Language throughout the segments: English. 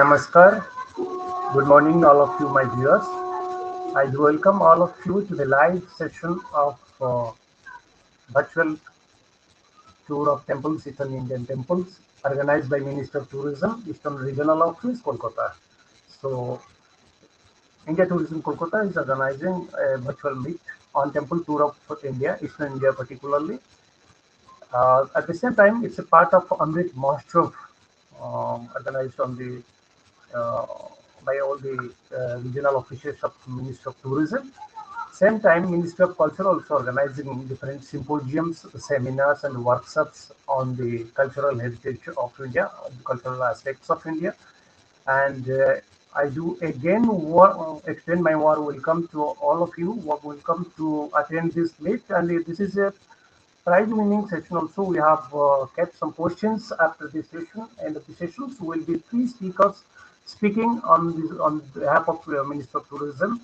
Namaskar. Good morning, all of you, my viewers. I welcome all of you to the live session of virtual tour of temples, Eastern Indian temples, organized by Minister of Tourism, Eastern Regional Office, Kolkata. So, India Tourism Kolkata is organizing a virtual meet on temple tour of India, Eastern India particularly. At the same time, it's a part of Amrit Mahotsav organized on the uh, by all the regional officials of Ministry of Tourism. Same time, Ministry of Culture also organizing different symposiums, seminars, and workshops on the cultural heritage of India, the cultural aspects of India. And I do again extend my warm welcome to all of you. Welcome to attend this meet. And this is a prize winning session. Also, we have kept some questions after this session. And the sessions will be three speakers speaking on behalf of Minister of Tourism,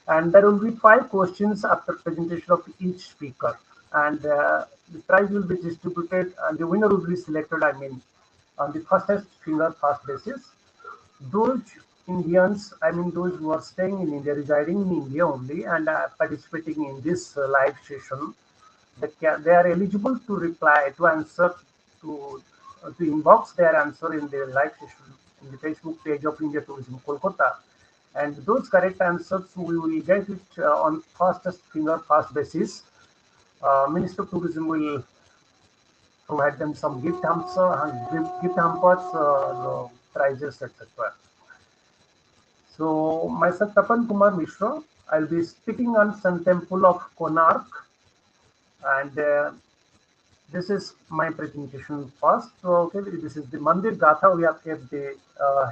and there will be five questions after presentation of each speaker, and the prize will be distributed and the winner will be selected, I mean, on the fastest finger first basis. Those Indians, I mean those who are staying in India, residing in India only, and participating in this live session, they are eligible to reply, to answer, to inbox their answer in the live session in the Facebook page of India Tourism Kolkata. And those correct answers we will get it on fastest finger fast basis. Minister of Tourism will provide them some gift hampers, prizes, etc. So myself Tapan Kumar Mishra, I'll be speaking on Sun Temple of Konark, and this is my presentation first. So, okay, this is the Mandir Gaatha. We have kept the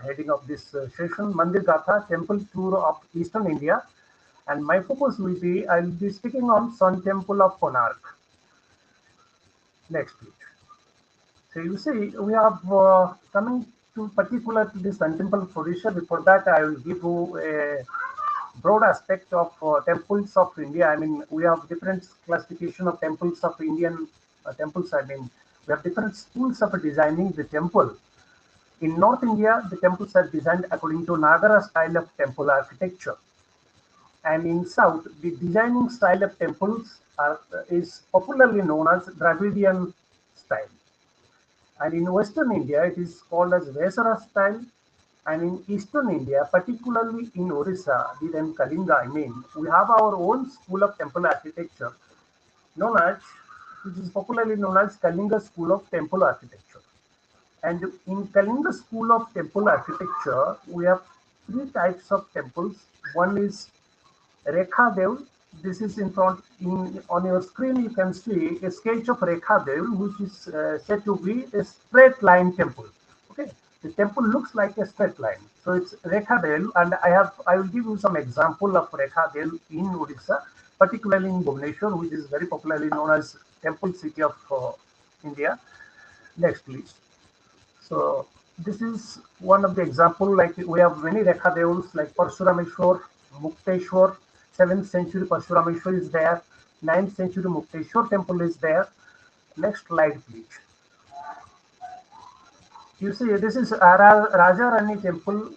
heading of this session, Mandir Gaatha, Temple Tour of Eastern India. And my focus will be, I'll be speaking on Sun Temple of Konark. Next, please. So you see, we have coming to particular to the Sun Temple of Odisha. Before that, I will give you a broad aspect of temples of India. I mean, we have different classification of temples of Indian temples. I mean, we have different schools of designing the temple. In North India, the temples are designed according to Nagara style of temple architecture. And in South, the designing style of temples is popularly known as Dravidian style. And in Western India, it is called as Vesara style. And in Eastern India, particularly in Orissa, then Kalinga, I mean, we have our own school of temple architecture known as, which is popularly known as Kalinga School of Temple Architecture. And in Kalinga School of Temple Architecture, we have three types of temples. One is Rekha Dev. This is in front on your screen. You can see a sketch of Rekha Dev, which is said to be a straight line temple. Okay, the temple looks like a straight line, so it's Rekha Dev, and I will give you some example of Rekha Dev in Odisha, particularly in Bhubaneswar, which is very popularly known as Temple City of India. Next, please. So this is one of the example. Like we have many Rekha Devs like Parshurameshwar, Mukteshwar. 7th century Parshurameshwar is there. 9th century Mukteshwar temple is there. Next slide, please. You see, this is Raja Rani temple,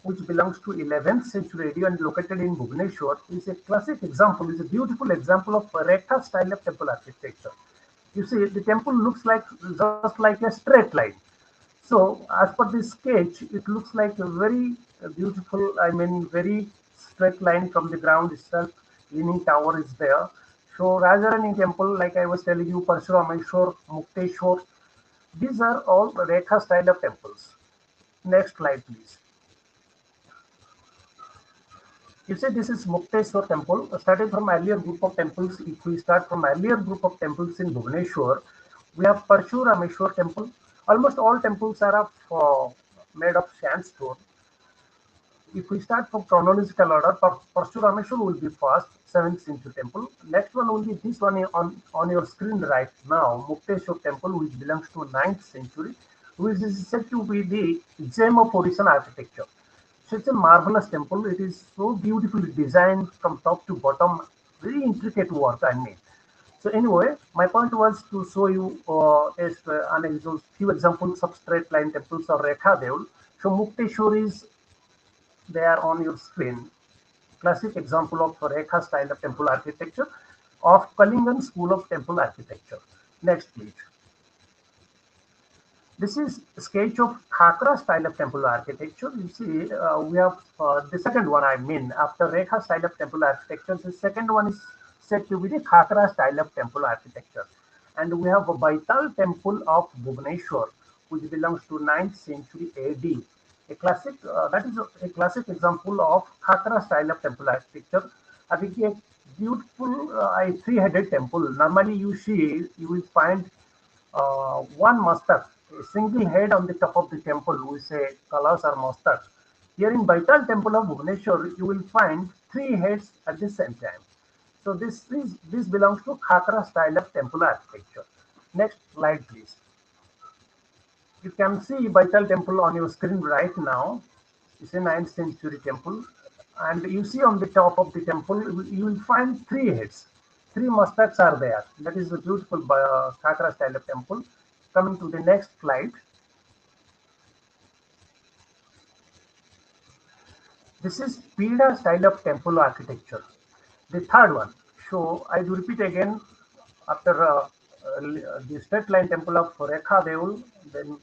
which belongs to 11th century AD and located in Bhubaneswar. Is a classic example, is a beautiful example of Rekha style of temple architecture. You see, the temple looks like just like a straight line. So, as per this sketch, it looks like a very beautiful, I mean, very straight line from the ground itself. Leaning tower is there. So, Rajarani temple, like I was telling you, Parshurameshwar, Mukteshwar, these are all Rekha style of temples. Next slide, please. You say this is Mukteshwar temple, starting from earlier group of temples. If we start from earlier group of temples in Bhubaneswar, we have Parshurameshwar temple. Almost all temples are of, made of sandstone. If we start from chronological order, Parshurameshwar will be first, 7th century temple. Next one will be this one on your screen right now, Mukteshwar temple, which belongs to 9th century, which is said to be the gem of Orisian architecture. So it's a marvelous temple. It is so beautifully designed from top to bottom, very intricate work, I mean. So anyway, my point was to show you few examples of straight line temples or Rekha Dev. So Mukteshwar is there on your screen. Classic example of Rekha style of temple architecture of Kalingan school of temple architecture. Next, please. This is a sketch of Khakra style of temple architecture. You see, we have the second one, I mean, after Rekha style of temple architecture, the second one is said to be the Khakra style of temple architecture. And we have a Baital temple of Bhubaneswar, which belongs to 9th century AD. A classic, that is a classic example of Khakra style of temple architecture. I think a beautiful three-headed temple. Normally, you will find one mastak, a single head on the top of the temple, we say kalas or mastak. Here in Baital temple of Bhubaneswar, you will find three heads at the same time. So this belongs to Khakra style of temple architecture. Next slide, please. You can see Baital temple on your screen right now. It's a 9th century temple. And you see on the top of the temple, you will find three heads. Three mastaks are there. That is the beautiful Khakra style of temple. Coming to the next slide. This is Pida style of temple architecture. The third one. So I do repeat again, after the straight line temple of Rekha Deul, then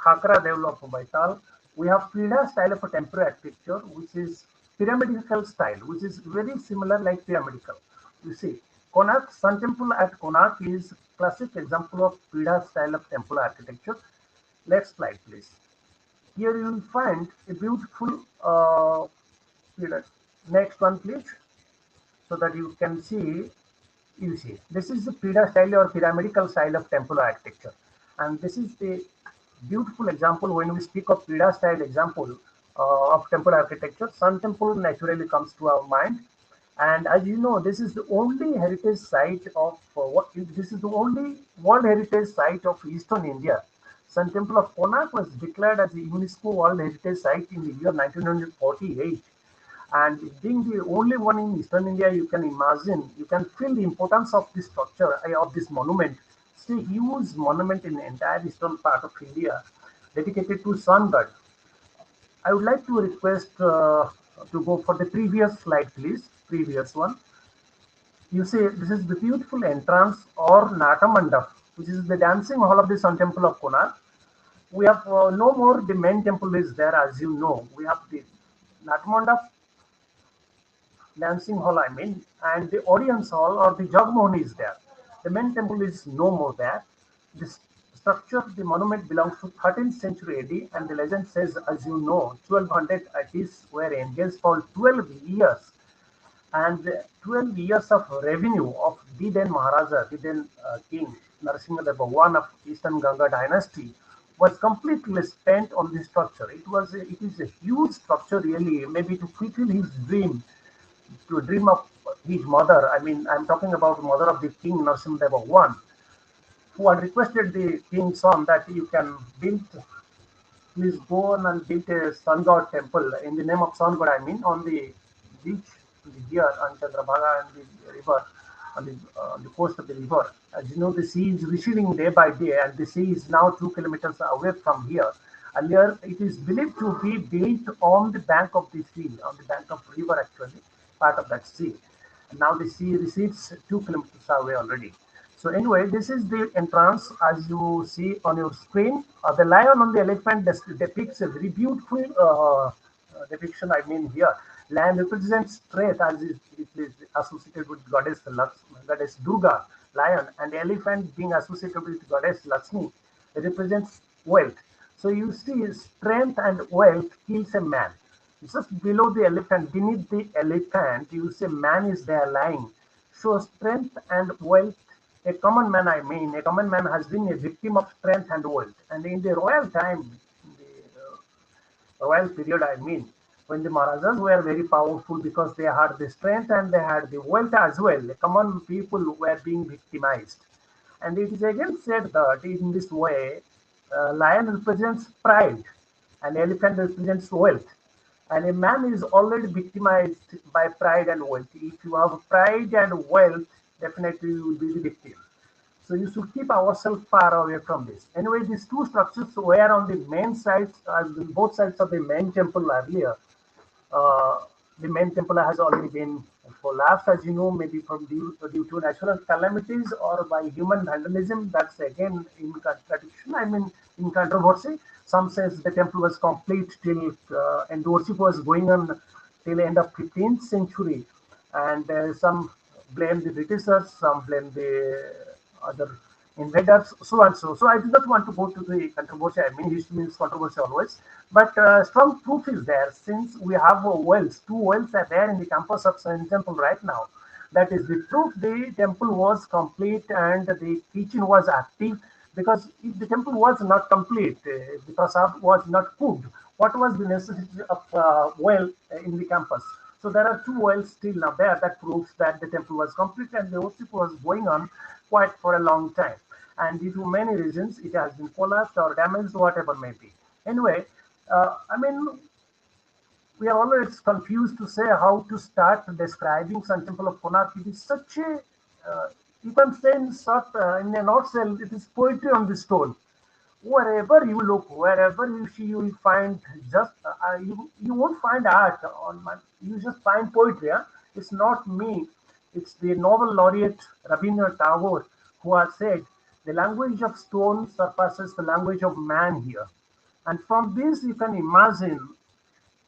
Khakra Deul of Baital, we have Pida style of a temple architecture, which is pyramidical style, which is very similar like pyramidical. You see, Konark Sun Temple at Konark is classic example of Pida style of temple architecture. Next slide, please. Here you will find a beautiful pillar. Next one, please, so that you can see. You see, this is the Pida style or pyramidical style of temple architecture, and this is the beautiful example when we speak of Pida style example of temple architecture. Sun Temple naturally comes to our mind, and as you know, this is the only heritage site of this is the only World Heritage Site of Eastern India. Sun Temple of Konark was declared as a UNESCO World Heritage Site in the year 1948. And being the only one in Eastern India, you can imagine, you can feel the importance of this structure, of this monument. It's a huge monument in the entire eastern part of India, dedicated to sun god. I would like to request to go for the previous slide, please. Previous one. You see, this is the beautiful entrance or Natamandap, which is the dancing hall of the Sun Temple of Konark. We have no more the main temple is there, as you know. We have the Natamandap dancing hall, I mean, and the audience hall or the Jagmohan is there. The main temple is no more there. This structure, the monument belongs to 13th century AD, and the legend says, as you know, 1200 artists were engaged for 12 years, and 12 years of revenue of the then Maharaja, the then King Narasimha one of Eastern Ganga dynasty, was completely spent on this structure. It is a huge structure, really, maybe to fulfill his dream, to dream of his mother. I mean, I'm talking about the mother of the King Narasimha one, who had requested the king's son that you can build, please go on and build a sun god temple in the name of sun god. I mean, on the beach here on Chandrabhaga and the river, on the coast of the river. As you know, the sea is receding day by day, and the sea is now 2 kilometers away from here. Earlier, it is believed to be built on the bank of the sea, on the bank of river actually, part of that sea. And now the sea recedes 2 kilometers away already. So anyway, this is the entrance as you see on your screen. The lion on the elephant depicts a very beautiful depiction. I mean here, lion represents strength as it is associated with goddess Durga, lion, and the elephant being associated with goddess Lakshmi represents wealth. So you see, strength and wealth kills a man. Just below the elephant, beneath the elephant, you see man is there lying. So strength and wealth, a common man, I mean, a common man has been a victim of strength and wealth. And in the royal time, in the royal period, I mean, when the Maharajas were very powerful because they had the strength and they had the wealth as well, the common people were being victimized. And it is again said that in this way, lion represents pride and elephant represents wealth. And a man is already victimized by pride and wealth. If you have pride and wealth, definitely you will be the victim. So you should keep ourselves far away from this. Anyway, these two structures were on the main sides, both sides of the main temple earlier. Uh, the main temple has already been collapsed, as you know, maybe from due to natural calamities or by human vandalism. That's again in contradiction. I mean, in controversy. Some says the temple was complete till and worship was going on till end of 15th century, and some blame the Britishers, some blame the other invaders, so and so. So I do not want to go to the controversy. I mean, history means controversy always. But strong proof is there since we have wells. Two wells are there in the campus of Sun Temple right now. That is the proof the temple was complete and the kitchen was active. Because if the temple was not complete, if the prasad was not cooked, what was the necessity of well in the campus? So there are two wells still now there that proves that the temple was complete and the worship was going on quite for a long time. And due to many reasons, it has been collapsed or damaged, whatever may be. Anyway, I mean, we are always confused to say how to start describing Sun Temple of Konark. It is such a, you can say in short, in a nutshell, it is poetry on the stone. Wherever you look, wherever you see, you will find just, you won't find art on my, you just find poetry. Huh? It's not me. It's the Nobel laureate Rabindranath Tagore who has said, the language of stone surpasses the language of man here. And from this, you can imagine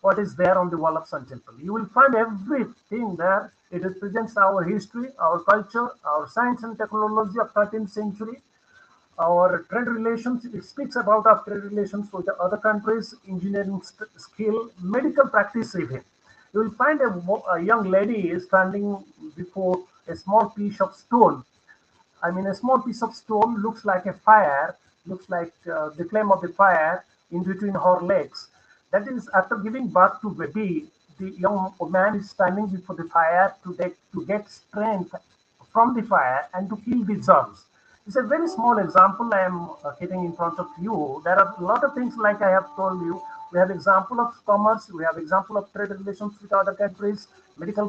what is there on the wall of Sun Temple. You will find everything there. It represents our history, our culture, our science and technology of 13th century, our trade relations. It speaks about our trade relations with the other countries, engineering skill, medical practice even. You will find a young lady standing before a small piece of stone. I mean, a small piece of stone looks like a fire, looks like the flame of the fire in between her legs. That is, after giving birth to baby, the young man is standing before the fire to get strength from the fire and to kill the germs. It's a very small example I am hitting in front of you. There are a lot of things like I have told you. We have example of commerce, we have example of trade relations with other countries, medical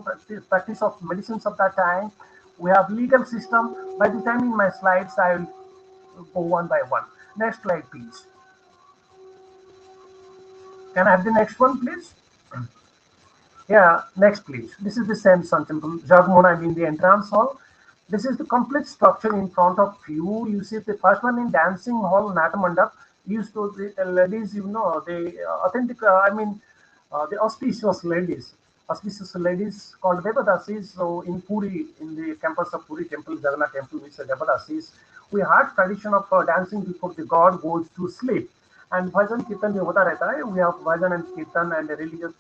practice of medicines of that time. We have legal system. By the time in my slides, I will go one by one. Next slide, please. Can I have the next one, please? Yeah, next, please. This is the same Sun Temple. Jagmohan, I mean the entrance hall. This is the complete structure in front of you. You see the first one in Dancing Hall, Natamandap. Used to the ladies, you know, the authentic, the auspicious ladies called Devadasis. So in Puri, in the campus of Puri Temple, Jagannath Temple, which is Devadasis, we had tradition of dancing before the god goes to sleep. And bhajan kirtan भी होता रहता है. We have bhajan and kirtan and religious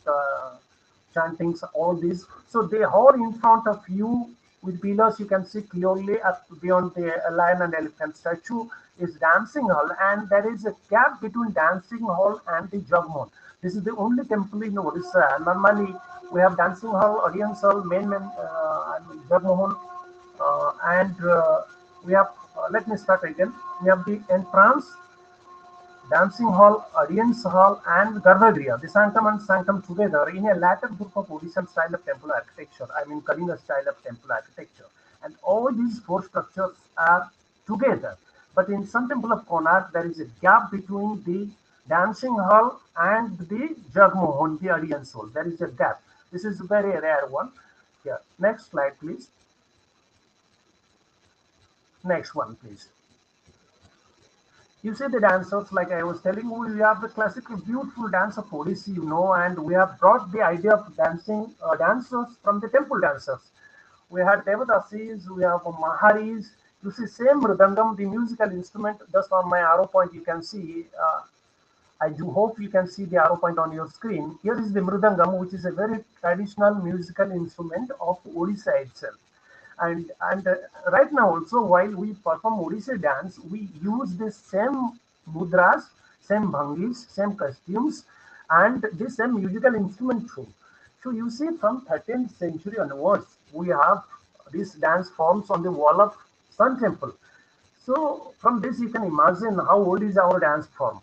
chantings, all these. So they are in front of you with pillars. You can see clearly up beyond the lion and elephant statue is dancing hall, and there is a gap between dancing hall and the Jagmohan. This is the only temple in Odisha. Normally, we have dancing hall, audience hall, main and Jagmohan, and we have. Let me start again. We have the entrance, dancing hall, audience hall, and Garbhagriha, the sanctum and sanctum together in a latter group of Odishan style of temple architecture. I mean, Kalinga style of temple architecture. And all these four structures are together. But in some temple of Konark, there is a gap between the dancing hall and the Jagmohan, the audience hall. There is a gap. This is a very rare one. Here, next slide, please. Next one, please. You see the dancers, like I was telling you, we have the classical beautiful dance of Odissi, you know, and we have brought the idea of dancing dancers from the temple dancers. We had Devadasis, we have Maharis. You see, same Mridangam, the musical instrument, just on my arrow point, you can see. I do hope you can see the arrow point on your screen. Here is the Mridangam, which is a very traditional musical instrument of Odisha itself. And right now also, while we perform Odissi dance, we use the same mudras, same bhangis, same costumes, and the same musical instrument too. So you see, from 13th century onwards, we have these dance forms on the wall of Sun Temple. So from this, you can imagine how old is our dance form.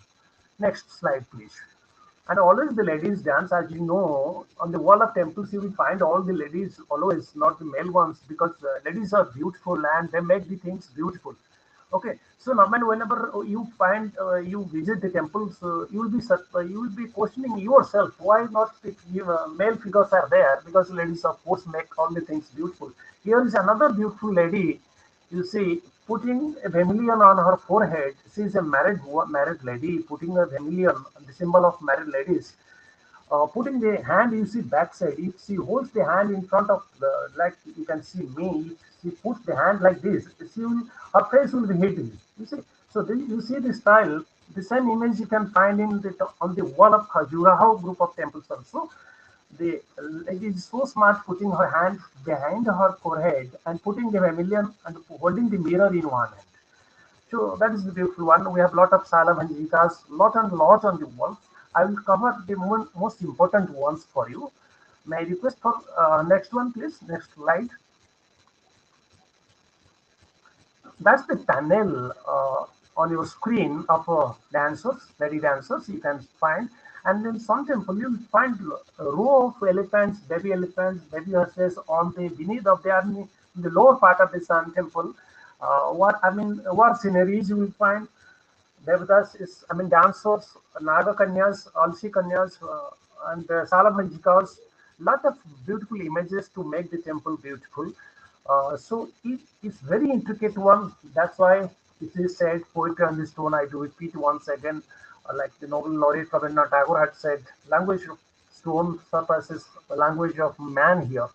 Next slide, please. And always the ladies dance, as you know, on the wall of temples, you will find all the ladies always, not the male ones, because ladies are beautiful and they make the things beautiful. Okay, so now whenever you find you visit the temples, you will be questioning yourself why not the male figures are there, because ladies of course make all the things beautiful. Here is another beautiful lady. You see, putting a vermilion on her forehead. She is a married lady putting a vermilion, the symbol of married ladies. Putting the hand, you see backside. If she holds the hand in front of the, like you can see me, if she puts the hand like this, her face will be hidden. You see, so you see the style. The same image you can find on the wall of Khajuraho group of temples also. The lady is so smart, putting her hand behind her forehead and putting the vermilion and holding the mirror in one hand. So that is the beautiful one. We have lot of Salavanjikas, lot and lot on the wall. I will cover the most important ones for you. May I request for next one, please? Next slide. That's the panel on your screen of dancers, lady dancers you can find. And in some temple, you'll find a row of baby horses on the beneath of the army, in the lower part of the sun temple. What sceneries you will find. Devadas is, dancers, Naga Kanyas, Alsi Kanyas, and Salamanjikas. Lot of beautiful images to make the temple beautiful. So it's very intricate one. That's why it is said poetry on the stone. I do repeat once again, like the Nobel laureate Rabindranath Tagore had said, language of stone surpasses the language of man here.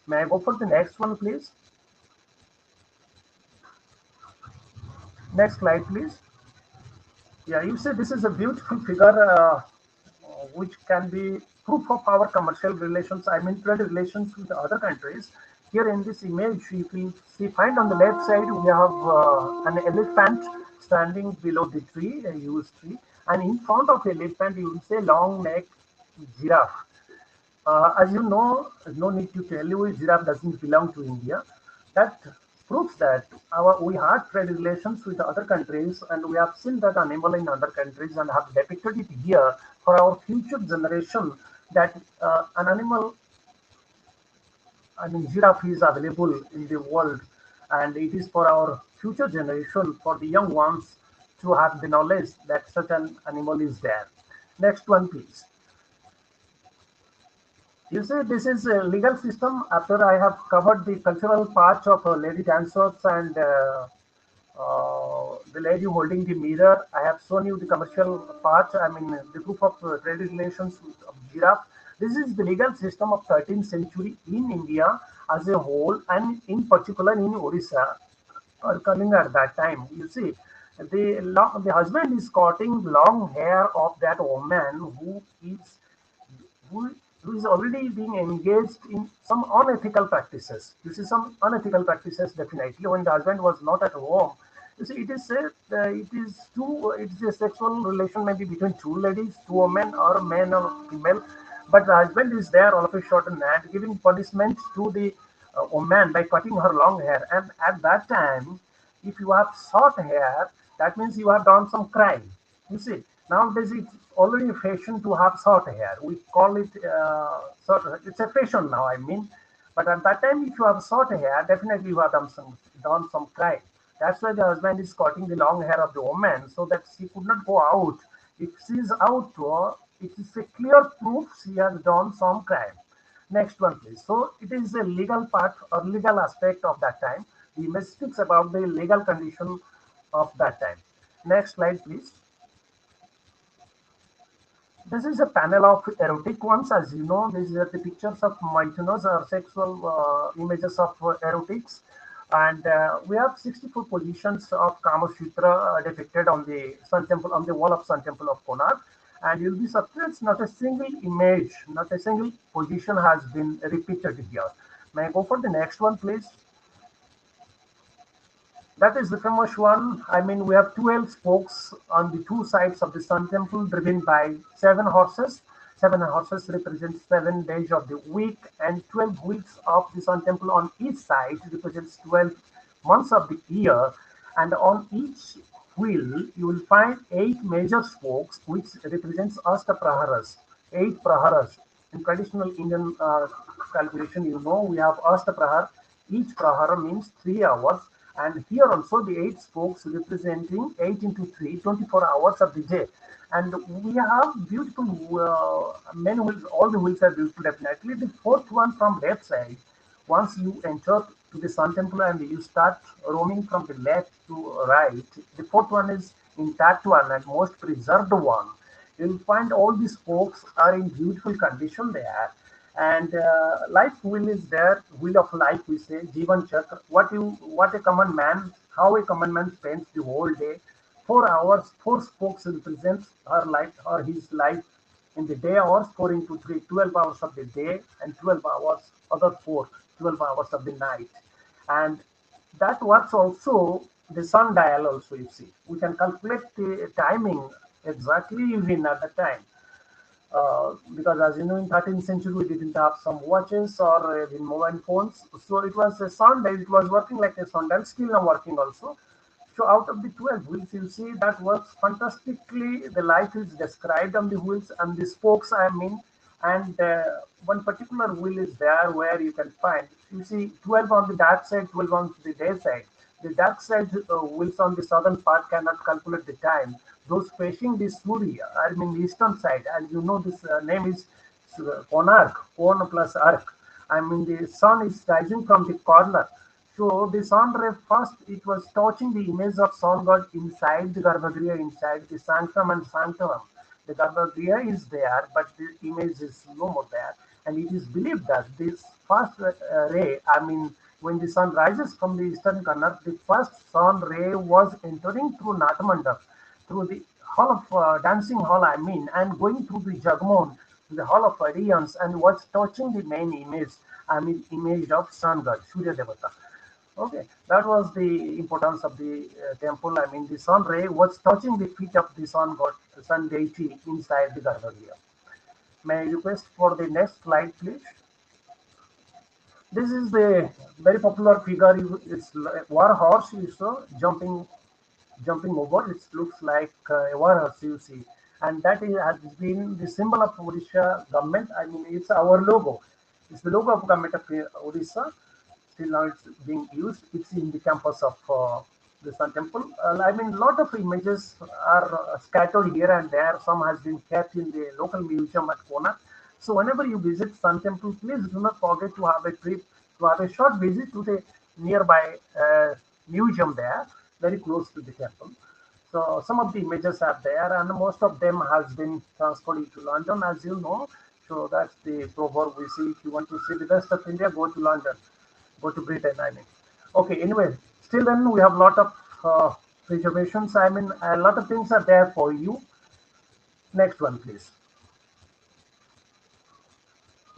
May I go for the next one, please? Next slide, please. Yeah, you say this is a beautiful figure which can be proof of our commercial relations, trade relations with other countries. Here in this image, you will see, find on the left side, we have an elephant standing below the tree, a huge tree, and in front of the elephant, you will say long neck giraffe. As you know, no need to tell you, giraffe doesn't belong to India. That proves that we have trade relations with other countries, and we have seen that animal in other countries and have depicted it here for our future generation. That an animal, giraffe is available in the world, and it is for our future generation, for the young ones, to have the knowledge that such an animal is there. Next one, please. You see, this is a legal system. After I have covered the cultural part of lady dancers and the lady holding the mirror, I have shown you the commercial part. The proof of trade relations with giraffe. This is the legal system of 13th century in India as a whole, and in particular in Orissa or Kalinga at that time. You see, the husband is cutting long hair of that woman who, who is already being engaged in some unethical practices. You see, some unethical practices definitely when the husband was not at home. You see, it is said it is a sexual relation maybe between two ladies, two women, or a man or female, but the husband is there all of a sudden and giving punishment to the woman by cutting her long hair. And at that time, if you have short hair, that means you have done some crime. You see, nowadays it's already a fashion to have short hair. We call it it's a fashion now. But at that time, if you have short hair, definitely you have done some crime. That's why the husband is cutting the long hair of the woman so that she could not go out. If she is out, it is a clear proof she has done some crime. Next one, please. So it is a legal part or legal aspect of that time. The image speaks about the legal condition of that time. Next slide, please. This is a panel of erotic ones. As you know, these are the pictures of mythnos or sexual images of erotics. And we have 64 positions of Kama Sutra depicted on the Sun Temple, on the wall of Sun Temple of Konark. And you'll be surprised, not a single image, not a single position has been repeated here. May I go for the next one, please? That is the famous one. We have 12 spokes on the two sides of the Sun Temple, driven by 7 horses. 7 horses represent 7 days of the week, and 12 wheels of the Sun Temple on each side represents 12 months of the year. And on each wheel, you will find 8 major spokes, which represents Ashtapraharas, 8 praharas. In traditional Indian calculation, we have Ashtaprahar. Each prahara means 3 hours, And here also the 8 spokes representing 8 into 3, 24 hours of the day. And we have beautiful many wheels. All the wheels are beautiful definitely. The fourth one from left side, once you enter to the Sun Temple and you start roaming from the left to right, the fourth one is intact one and most preserved one. You'll find all the spokes are in beautiful condition there. And life wheel is there, wheel of life we say, Jivan Chakra. What a common man, how a common man spends the whole day. 4 hours, 4 spokes represents her life or his life in the day hours, 4 into 3, 12 hours of the day, and 12 hours, other 4, 12 hours of the night. And that works also the sun dial also, you see. We can calculate the timing exactly using at the time. Because as you know, in 13th century, we didn't have some watches or the mobile phones. So it was a sundial. It was working like a sundial, still now working also. So out of the 12 wheels, you see that works fantastically. The life is described on the wheels and the spokes, I mean, and one particular wheel is there where you can find, you see 12 on the dark side, 12 on the day side. The dark side wheels on the southern part cannot calculate the time. Those facing the Surya, I mean the eastern side, and you know this name is Konark, Kon plus Ark. I mean the sun is rising from the corner. So the sun ray first it was touching the image of sun god inside the Garbhagriha, inside the sanctum and sanctum. The Garbhagriha is there, but the image is no more there. And it is believed that this first ray, I mean, when the sun rises from the eastern corner, the first sun ray was entering through Natamandap, through the hall of dancing hall, I mean, and going through the Jagmohan, the hall of Arians, and was touching the main image, I mean, image of sun god, Surya Devata. Okay, that was the importance of the temple. I mean, the sun ray was touching the feet of the sun god, the sun deity inside the Garbhagriha. May I request for the next slide, please? This is the very popular figure. It's war horse. You saw jumping over. It looks like a war horse. You see, and that has been the symbol of Odisha government. I mean, it's our logo. It's the logo of government of Odisha. Still now it's being used. It's in the campus of the Sun Temple. I mean, a lot of images are scattered here and there. Some has been kept in the local museum at Kona. So whenever you visit Sun Temple, please do not forget to have a trip, to have a short visit to the nearby museum there, very close to the temple. So some of the images are there, and most of them has been transferred to London, as you know. So that's the proverb we see. If you want to see the best of India, go to London, go to Britain, I mean. Okay, anyway, still then we have a lot of reservations. I mean, a lot of things are there for you. Next one, please.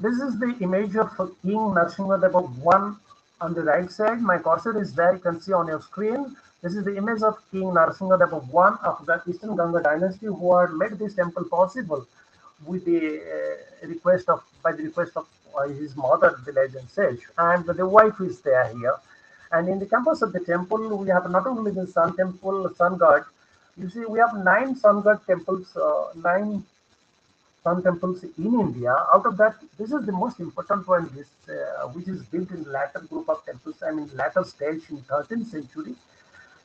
This is the image of King Narasimha one on the right side. My cursor is there, you can see on your screen. This is the image of King Narasimha one of the Eastern Ganga dynasty who had made this temple possible with the request of, by the request of his mother, the legend says, and the wife is there here. And in the campus of the temple, we have not only the sun temple, sun god. You see, we have 9 sun god temples, 9 sun temples in India. Out of that, this is the most important one, this, which is built in the latter group of temples. I mean, latter stage in 13th century.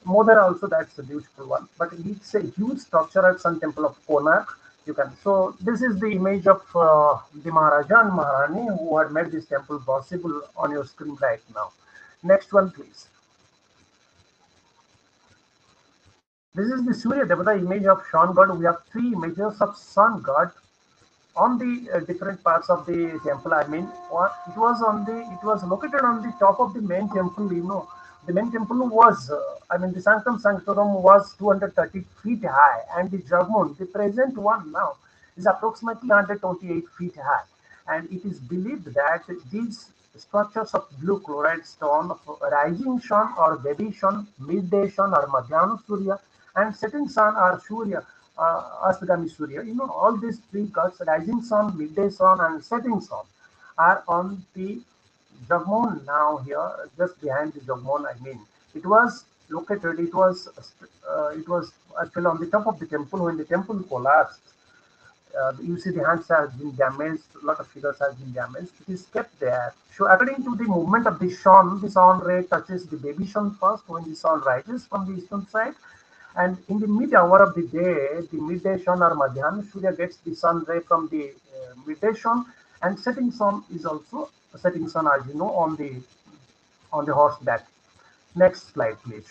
Modern also, that's a beautiful one. But it's a huge structure at Sun Temple of Konark. You can. So this is the image of the Maharaja and Maharani who had made this temple possible on your screen right now. Next one, please. This is the Surya Devata image of sun god. We have 3 images of sun god on the different parts of the temple. I mean, it was located on the top of the main temple. You know, the main temple was, I mean, the Sanctum Sanctorum was 230 feet high, and the Jagmohan, the present one now, is approximately 128 feet high. And it is believed that these structures of blue chloride stone, of rising sun or baby sun, midday sun or Madhyana Surya, and setting sun or Surya, Astagami Surya, you know, all these 3 gods, rising sun, midday sun, and setting sun, are on the Jagmohan now here, just behind the Jagmohan, I mean. It was located, it was actually on the top of the temple when the temple collapsed. You see the hands has been damaged, a lot of figures has been damaged. It is kept there. So according to the movement of the sun ray touches the baby sun first when the sun rises from the eastern side. And in the mid hour of the day, the midday sun or Madhyan, Surya gets the sun ray from the midday sun, and setting sun is also a setting sun, as you know, on the horseback. Next slide, please.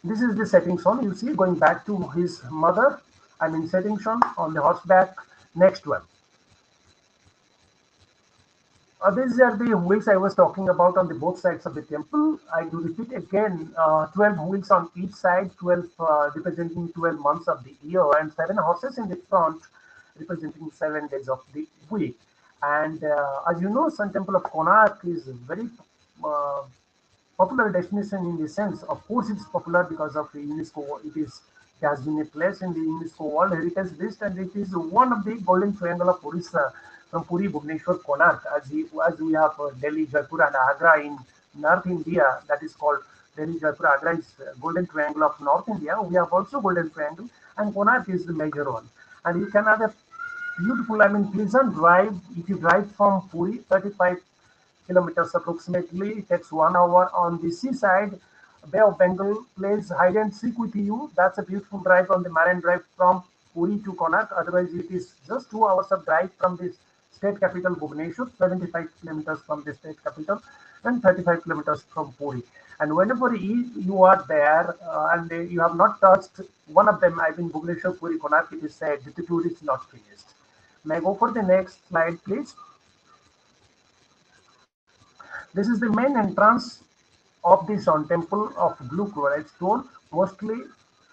This is the setting sun. You see, going back to his mother. I mean, setting sun on the horseback. Next one. These are the wheels I was talking about on the both sides of the temple. I do repeat again, 12 wheels on each side, 12 representing 12 months of the year, and 7 horses in the front representing 7 days of the week. And as you know, Sun Temple of Konark is a very uh, popular destination in the sense, of course, it's popular because of the UNESCO. It has been a place in the UNESCO World Heritage List, and it is one of the golden triangle of Orissa from Puri, Bhubaneswar, Konark. As we have Delhi, Jaipur, and Agra in North India, that is called Delhi, Jaipur, Agra is golden triangle of North India. We have also golden triangle, and Konark is the major one. And you can have a beautiful, I mean, pleasant drive. If you drive from Puri, 35 kilometers approximately, it takes 1 hour on the seaside. Bay of Bengal plays hide and seek with you. That's a beautiful drive on the Marine Drive from Puri to Konark. Otherwise, it is just 2 hours of drive from the state capital Bhubaneswar, 75 kilometers from the state capital, and 35 kilometers from Puri. And whenever you are there and you have not touched one of them, I mean Bhubaneswar, Puri, Konark, it is said that the tour is not finished. May I go for the next slide, please? This is the main entrance of the Sun Temple of blue chloride stone. Mostly,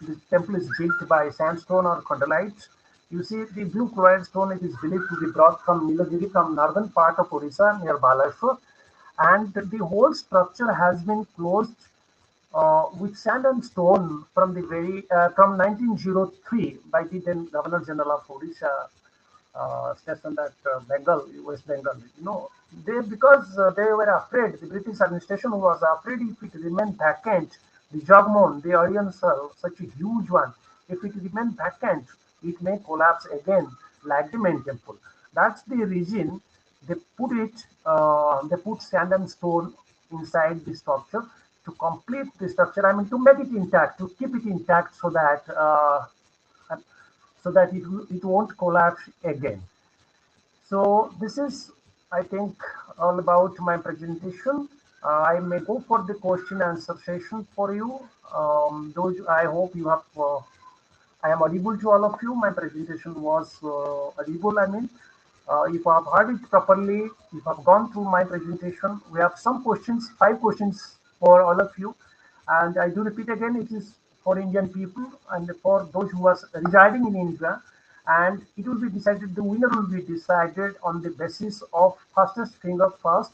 the temple is built by sandstone or condylite. You see, the blue chloride stone, it is believed to be brought from Nilagiri, from northern part of Orissa near Balashwar, and the whole structure has been closed with sand and stone from the from 1903 by the then Governor General of Odisha, stationed at Bengal, West Bengal. You know, because they were afraid, the British administration was afraid if it remained vacant, the Jagmohan, the Aryan cell, such a huge one, if it remained vacant, it may collapse again, like the main temple. That's the reason they put sand and stone inside the structure to complete the structure. I mean, to make it intact, to keep it intact, so that it won't collapse again. So this is, I think, all about my presentation. I may go for the question answer session for you. Those I hope you have. I am audible to all of you. My presentation was audible. I mean, if I have heard it properly, if I've gone through my presentation, we have some questions, 5 questions for all of you. And I do repeat again, it is for Indian people and for those who are residing in India. And it will be decided, the winner will be decided on the basis of fastest finger first.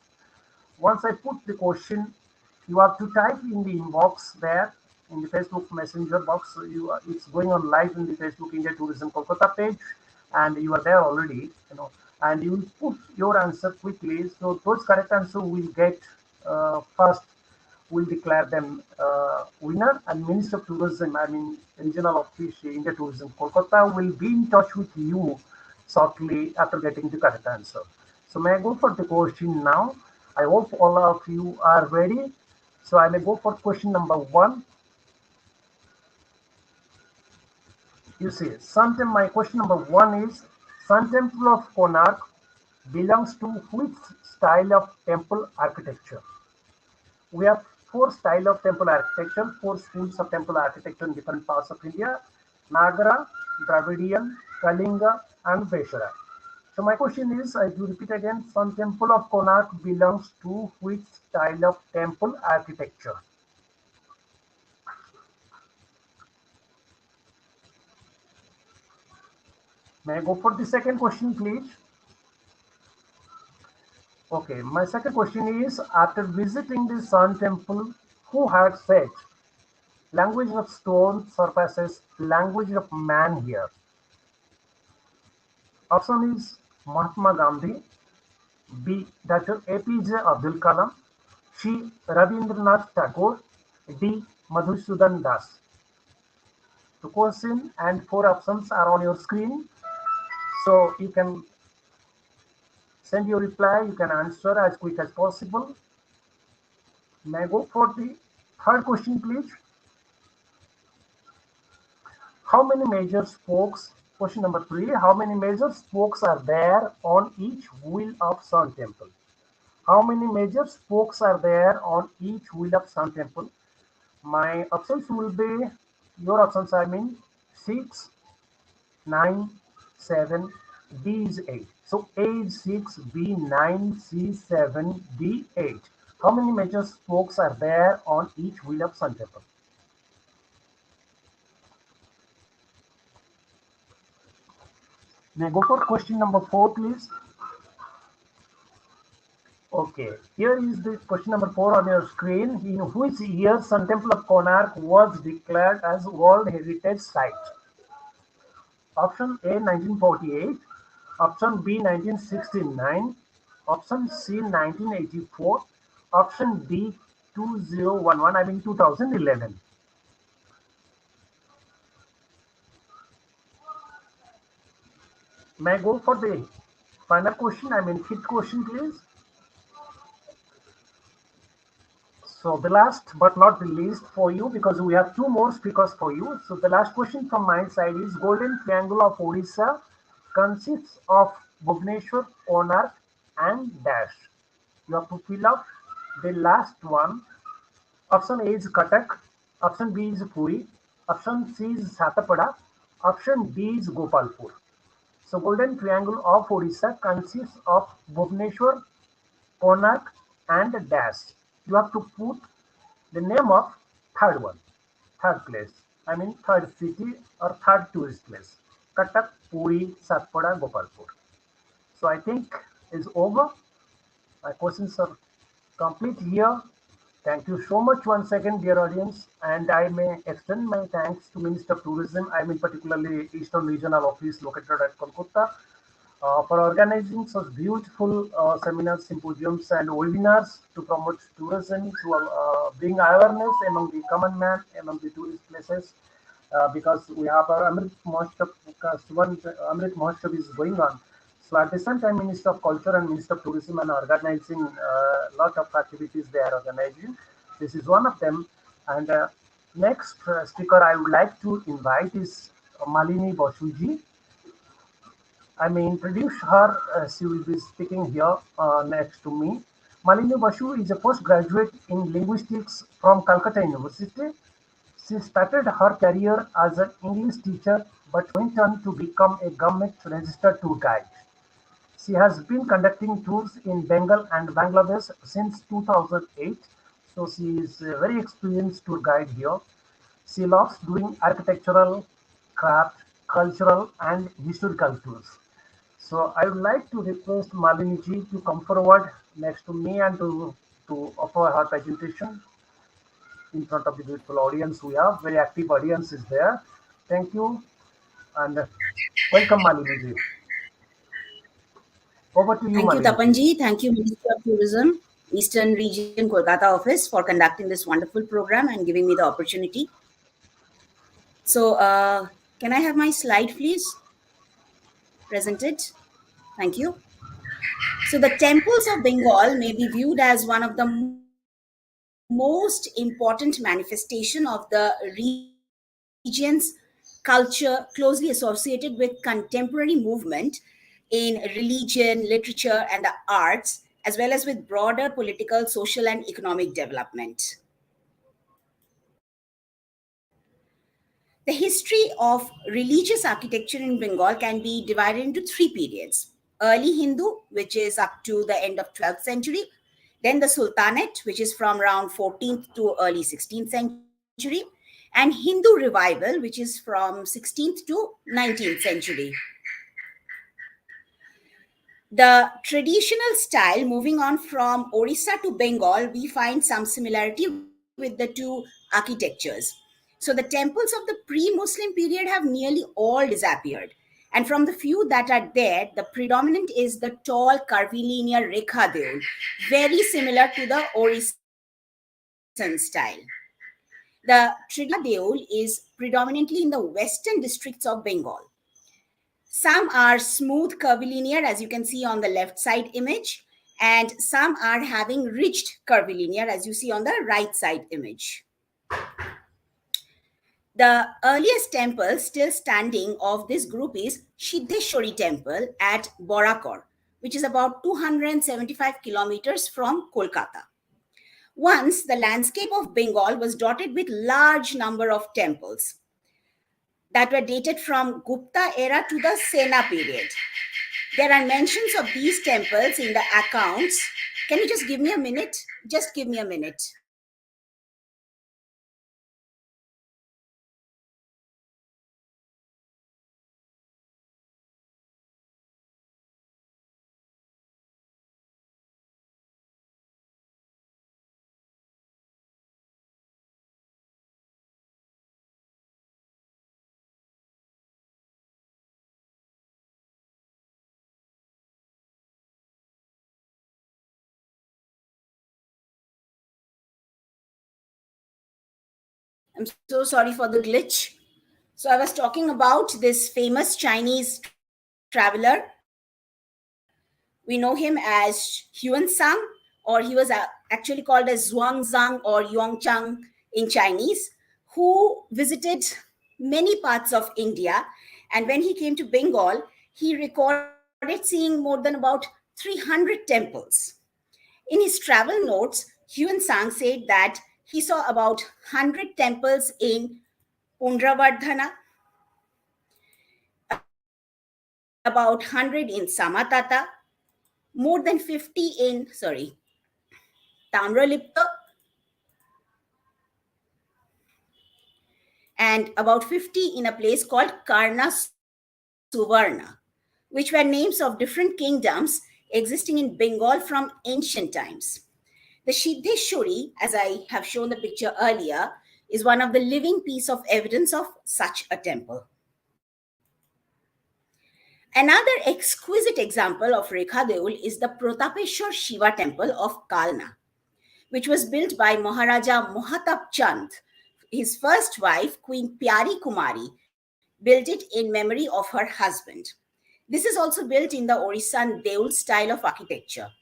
Once I put the question, you have to type in the inbox there in the Facebook Messenger box. It's going on live in the Facebook India Tourism Kolkata page, and you are there already. You know, and you will put your answer quickly. So those correct answer will get first. Will declare them winner, and Minister of Tourism, I mean Regional Office India Tourism Kolkata, will be in touch with you shortly after getting the correct answer. So may I go for the question now? I hope all of you are ready. So I may go for question number 1. You see, my question number 1 is, Sun Temple of Konark belongs to which style of temple architecture? We have 4 styles of temple architecture, 4 schools of temple architecture in different parts of India: Nagara, Dravidian, Kalinga, and Veshara. So my question is, I do repeat again, Sun Temple of Konark belongs to which style of temple architecture? May I go for the second question, please? Okay, my second question is, after visiting the Sun Temple, who had said, language of stone surpasses language of man here? Option is Mahatma Gandhi, B. Dr. APJ Abdul Kalam, C. Rabindranath Tagore, D. Madhusudan Das. The question and 4 options are on your screen. So you can send your reply, you can answer as quick as possible. May I go for the third question, please? How many major spokes? Question number 3. How many major spokes are there on each wheel of Sun Temple? How many major spokes are there on each wheel of Sun Temple? My options will be, your options I mean, 6, 9, 7, D is 8. So A is 6, B 9, C 7, D 8. How many major spokes are there on each wheel of Sun Temple? May I go for question number 4, please? Okay, here is the question number 4 on your screen. In which year Sun Temple of Konark was declared as World Heritage Site? Option A 1948, option B 1969, option C 1984, option D 2011, I mean 2011. May I go for the final question, I mean fifth question, please? So the last but not the least for you, because we have two more speakers for you. So the last question from my side is, Golden Triangle of Odisha consists of Bhubaneswar, Konark and dash. You have to fill up the last one. Option A is Cuttack, option B is Puri, option C is Satapada, option D is Gopalpur. So Golden Triangle of Odisha consists of Bhubaneswar, Konark and dash. You have to put the name of third one, third place. I mean third city or third tourist place. Cuttack, Puri, Satpada, Gopalpur. So I think it's over. My questions are complete here. Thank you so much once again, dear audience, and I may extend my thanks to Minister of Tourism, I mean particularly Eastern Regional Office located at Kolkata, for organizing such beautiful seminars, symposiums, and webinars to promote tourism, to bring awareness among the common man, among the tourist places, because we have our Amrit Mahotsav, Amrit Mahotsav is going on. So at the same time, Minister of Culture and Minister of Tourism are organizing a lot of activities they are organizing. This is one of them. And next speaker I would like to invite is Malini Basuji. I may introduce her. She will be speaking here next to me. Malini Basu is a postgraduate in linguistics from Calcutta University. She started her career as an English teacher but went on to become a government registered tour guide. She has been conducting tours in Bengal and Bangladesh since 2008, so she is a very experienced tour guide here. She loves doing architectural, craft, cultural, and historical tours. So I would like to request Malini ji to come forward next to me and to offer her presentation in front of the beautiful audience we have. Very active audience is there. Thank you and welcome, Malini ji. Over to you, Thank you, Malini ji. Tapanji. Thank you, Minister of Tourism, Eastern Region, Kolkata office, for conducting this wonderful program and giving me the opportunity. So, can I have my slide, please? Presented. Thank you. So, the temples of Bengal may be viewed as one of the most important manifestation of the region's culture, closely associated with contemporary movement in religion, literature, and the arts, as well as with broader political, social, and economic development. The history of religious architecture in Bengal can be divided into three periods. Early Hindu, which is up to the end of 12th century, then the Sultanate, which is from around 14th to early 16th century, and Hindu revival, which is from 16th to 19th century. The traditional style, moving on from Orissa to Bengal, we find some similarity with the two architectures. So the temples of the pre-Muslim period have nearly all disappeared. And from the few that are there, the predominant is the tall curvilinear Rekha Deul, very similar to the Orissan style. Now, The Deol is predominantly in the western districts of Bengal. Some are smooth curvilinear, as you can see on the left side image, and some are having ridged curvilinear, as you see on the right side image. The earliest temple still standing of this group is Siddheshwari temple at Borakor, which is about 275 kilometers from Kolkata. Once the landscape of Bengal was dotted with large number of temples that were dated from Gupta era to the Sena period. There are mentions of these temples in the accounts. Can you just give me a minute? Just give me a minute. I'm so sorry for the glitch. So I was talking about this famous Chinese traveler. We know him as Huan Sang, or he was actually called as Zhuangzang or Yongchang in Chinese, who visited many parts of India. And when he came to Bengal, he recorded seeing more than about 300 temples. In his travel notes, Huan Sang said that he saw about 100 temples in Pundravardhana, about 100 in Samatata, more than 50 in, Tamralipta, and about 50 in a place called Karna Suvarna, which were names of different kingdoms existing in Bengal from ancient times. The Siddheshwari, as I have shown the picture earlier, is one of the living piece of evidence of such a temple. Another exquisite example of Rekha Deul is the Protapeshwar Shiva temple of Kalna, which was built by Maharaja Mohatab Chand. His first wife, Queen Pyari Kumari, built it in memory of her husband. This is also built in the Orissan Deul style of architecture.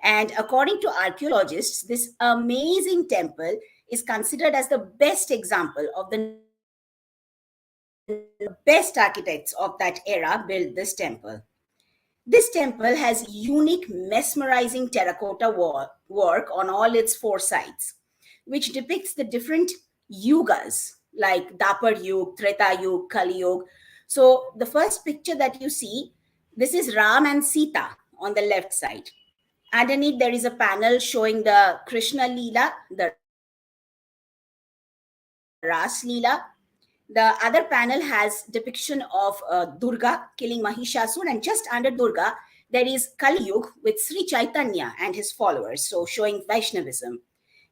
And according to archaeologists, this amazing temple is considered as the best example of the best architects of that era built this temple. This temple has unique, mesmerizing terracotta work on all its four sides, which depicts the different yugas like Dapar Yug, Treta Yug, Kali Yug. So, the first picture that you see, this is Ram and Sita on the left side. Underneath, there is a panel showing the Krishna Leela, the Ras Leela. The other panel has depiction of Durga killing Mahishasur, and just under Durga, there is Kali Yug with Sri Chaitanya and his followers, so showing Vaishnavism.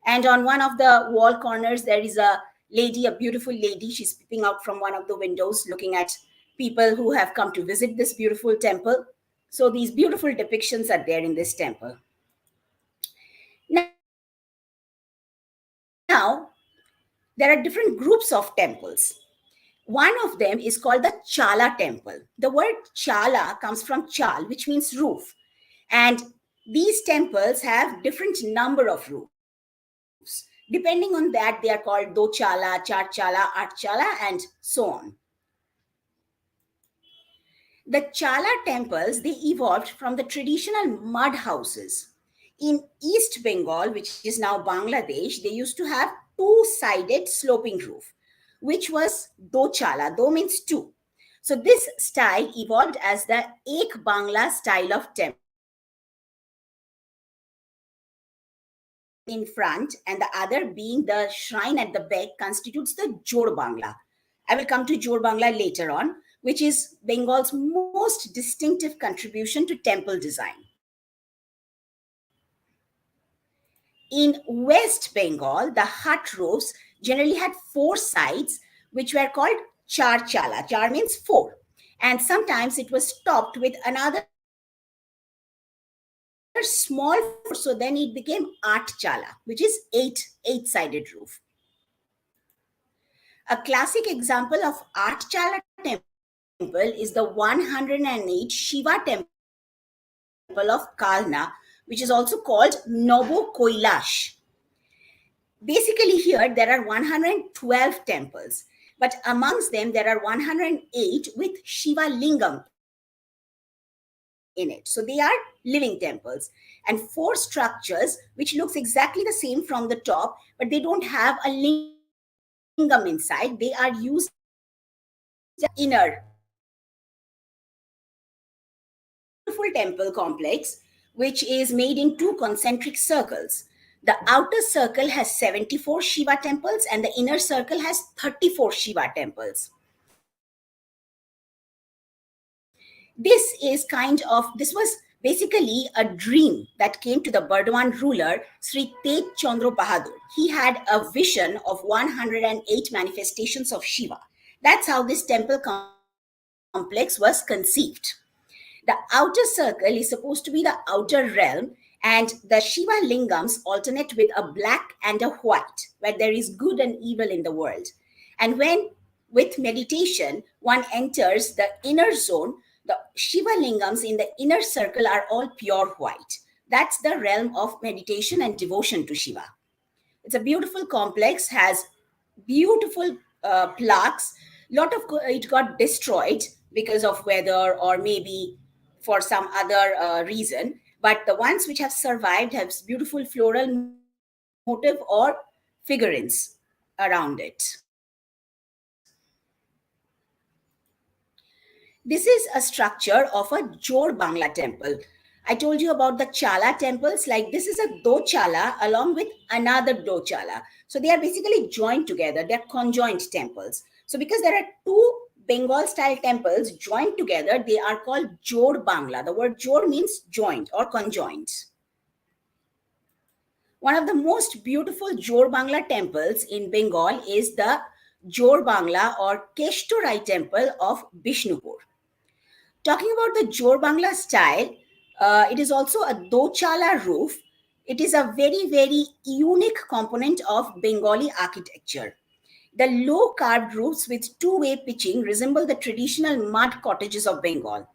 And on one of the wall corners, there is a lady, a beautiful lady. She's peeping out from one of the windows, looking at people who have come to visit this beautiful temple. So these beautiful depictions are there in this temple. Now, there are different groups of temples. One of them is called the Chala temple. The word Chala comes from Chal, which means roof. And these temples have different number of roofs. Depending on that, they are called Do Chala, Char Chala, Art Chala, and so on. The Chala temples, they evolved from the traditional mud houses. In East Bengal, which is now Bangladesh, they used to have two-sided sloping roof, which was dochala. Do means two. So this style evolved as the Ek Bangla style of temple. One in front and the other being the shrine at the back constitutes the Jor Bangla. I will come to Jor Bangla later on, which is Bengal's most distinctive contribution to temple design. In West Bengal, the hut roofs generally had four sides, which were called char chala. Char means four. And sometimes it was topped with another small four, so then it became art chala, which is eight-sided roof. A classic example of Artchala temple is the 108 Shiva temple of Kalna, which is also called Nobo Koilash. Basically, here there are 112 temples, but amongst them there are 108 with Shiva Lingam in it. So they are living temples. And four structures which looks exactly the same from the top, but they don't have a lingam inside. They are used as inner temples. This is a beautiful temple complex which is made in two concentric circles. The outer circle has 74 Shiva temples and the inner circle has 34 Shiva temples. This was basically a dream that came to the Burdwan ruler Sri Tej Chandra Bahadur. He had a vision of 108 manifestations of Shiva. That's how this temple complex was conceived. The outer circle is supposed to be the outer realm, and the Shiva lingams alternate with a black and a white, where there is good and evil in the world. And when, with meditation, one enters the inner zone, the Shiva lingams in the inner circle are all pure white. That's the realm of meditation and devotion to Shiva. It's a beautiful complex, has beautiful plaques. It got destroyed because of weather or maybe for some other reason. But the ones which have survived have beautiful floral motif or figurines around it. This is a structure of a Jor Bangla temple. I told you about the Chala temples. Like this is a Do Chala along with another Do Chala. So they are basically joined together. They are conjoined temples. So because there are two Bengal style temples joined together, they are called Jor Bangla. The word Jor means joined or conjoined. One of the most beautiful Jor Bangla temples in Bengal is the Jor Bangla or Keshtorai temple of Bishnupur. Talking about the Jor Bangla style, it is also a dochala roof. It is a very, very unique component of Bengali architecture. The low carved roofs with two-way pitching resemble the traditional mud cottages of Bengal.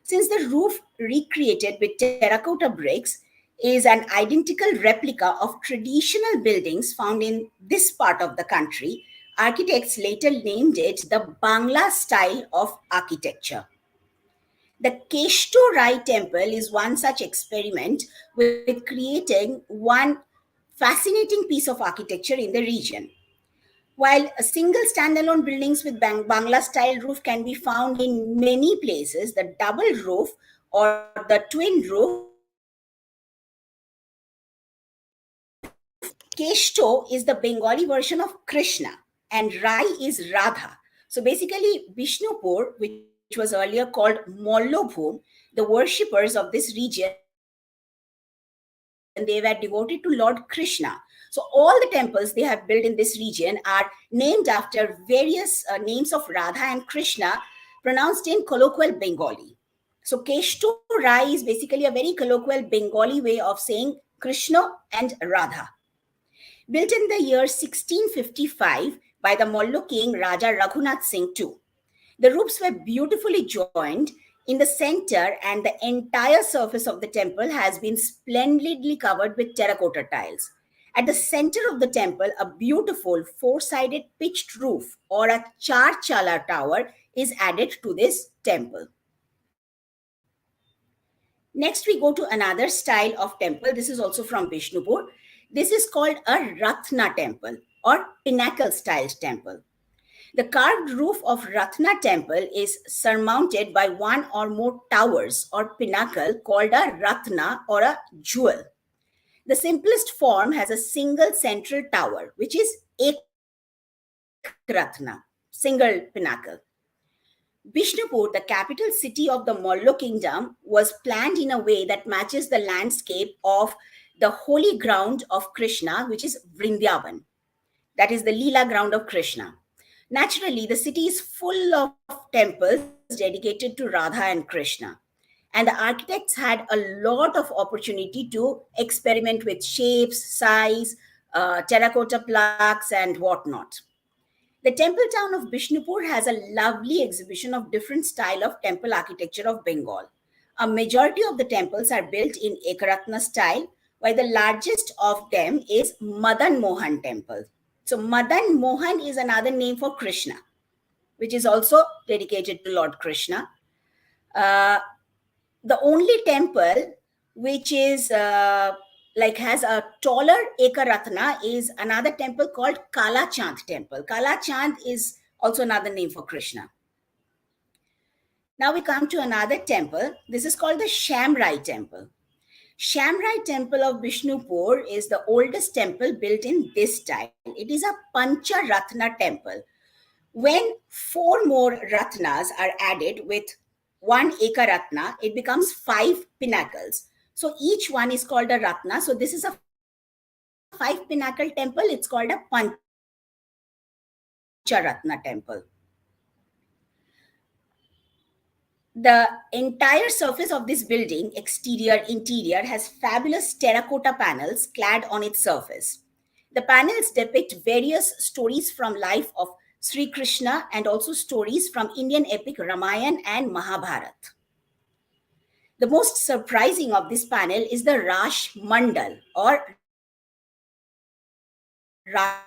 Since the roof recreated with terracotta bricks is an identical replica of traditional buildings found in this part of the country, architects later named it the Bangla style of architecture. The Keshto Rai temple is one such experiment with creating one fascinating piece of architecture in the region. While a single standalone buildings with Bangla style roof can be found in many places, the double roof or the twin roof Keshto is the Bengali version of Krishna and Rai is Radha. So basically, Bishnupur, which was earlier called Mollobhum, the worshippers of this region, they were devoted to Lord Krishna. So all the temples they have built in this region are named after various names of Radha and Krishna pronounced in colloquial Bengali. So Keshto Rai is basically a very colloquial Bengali way of saying Krishna and Radha. Built in the year 1655 by the Mollo king Raja Raghunath Singh II. The roofs were beautifully joined in the center, and the entire surface of the temple has been splendidly covered with terracotta tiles. At the center of the temple, a beautiful four-sided pitched roof or a char chala tower is added to this temple. Next, we go to another style of temple. This is also from Bishnupur. This is called a Ratna temple or pinnacle styled temple. The carved roof of Ratna temple is surmounted by one or more towers or pinnacle called a Ratna or a jewel. The simplest form has a single central tower, which is Ek Ratna, single pinnacle. Bishnupur, the capital city of the Mollo kingdom, was planned in a way that matches the landscape of the holy ground of Krishna, which is Vrindavan. That is the Leela ground of Krishna. Naturally, the city is full of temples dedicated to Radha and Krishna. And the architects had a lot of opportunity to experiment with shapes, size, terracotta plaques, and whatnot. The temple town of Bishnupur has a lovely exhibition of different style of temple architecture of Bengal. A majority of the temples are built in Ekaratna style, while the largest of them is Madan Mohan temple. So Madan Mohan is another name for Krishna, which is also dedicated to Lord Krishna. Uh, the only temple which is like has a taller Ekaratna is another temple called Kala Chand temple. Kala Chand is also another name for Krishna. Now we come to another temple. This is called the Shamrai temple. Shamrai temple of Bishnupur is the oldest temple built in this style. It is a Pancha Ratna temple. When four more Ratnas are added with one Ekaratna, it becomes five pinnacles. So each one is called a Ratna. So this is a five pinnacle temple. It's called a Pancharatna temple. The entire surface of this building, exterior, interior, has fabulous terracotta panels clad on its surface. The panels depict various stories from life of Sri Krishna and also stories from Indian epic Ramayana and Mahabharata. The most surprising of this panel is the Rash Mandal or Rash.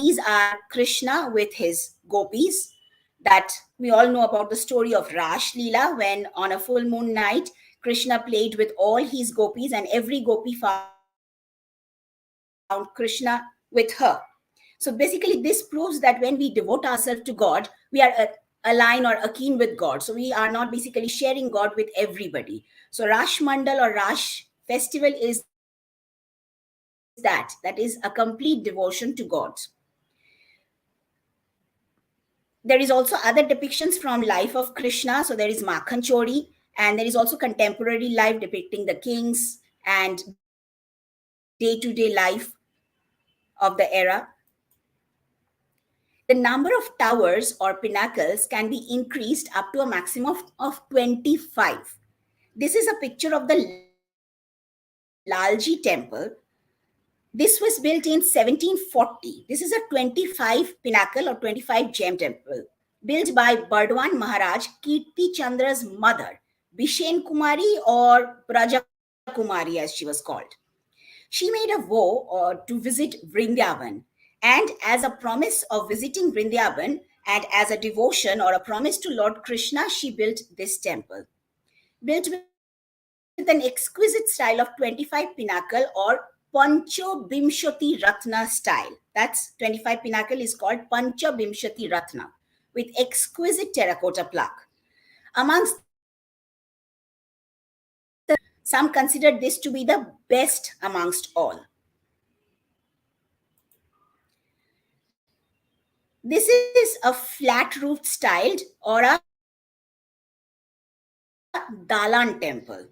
These are Krishna with his gopis, that we all know about the story of Rash Leela, when on a full moon night, Krishna played with all his gopis and every gopi found Krishna with her. So basically, this proves that when we devote ourselves to God, we are align or akin with God. So we are not basically sharing God with everybody. So Rash Mandal or Rash festival is that is a complete devotion to God. There is also other depictions from life of Krishna. So there is Makhan Chori, and there is also contemporary life depicting the kings and day-to-day life of the era. The number of towers or pinnacles can be increased up to a maximum of 25. This is a picture of the Lalji temple. This was built in 1740. This is a 25 pinnacle or 25 gem temple built by Bardwan Maharaj Kirti Chandra's mother, Bishen Kumari or Braja Kumari as she was called. She made a vow to visit Vrindavan, and as a promise of visiting Vrindavan and as a devotion or a promise to Lord Krishna, she built this temple. Built with an exquisite style of 25 pinnacle or Pancho Bimshati Ratna style. That's 25 pinnacle is called Pancha Bimshati Ratna with exquisite terracotta plaque. Amongst the rest of the temples, some consider this to be the best amongst all. This is a flat roofed styled or a Dalan temple.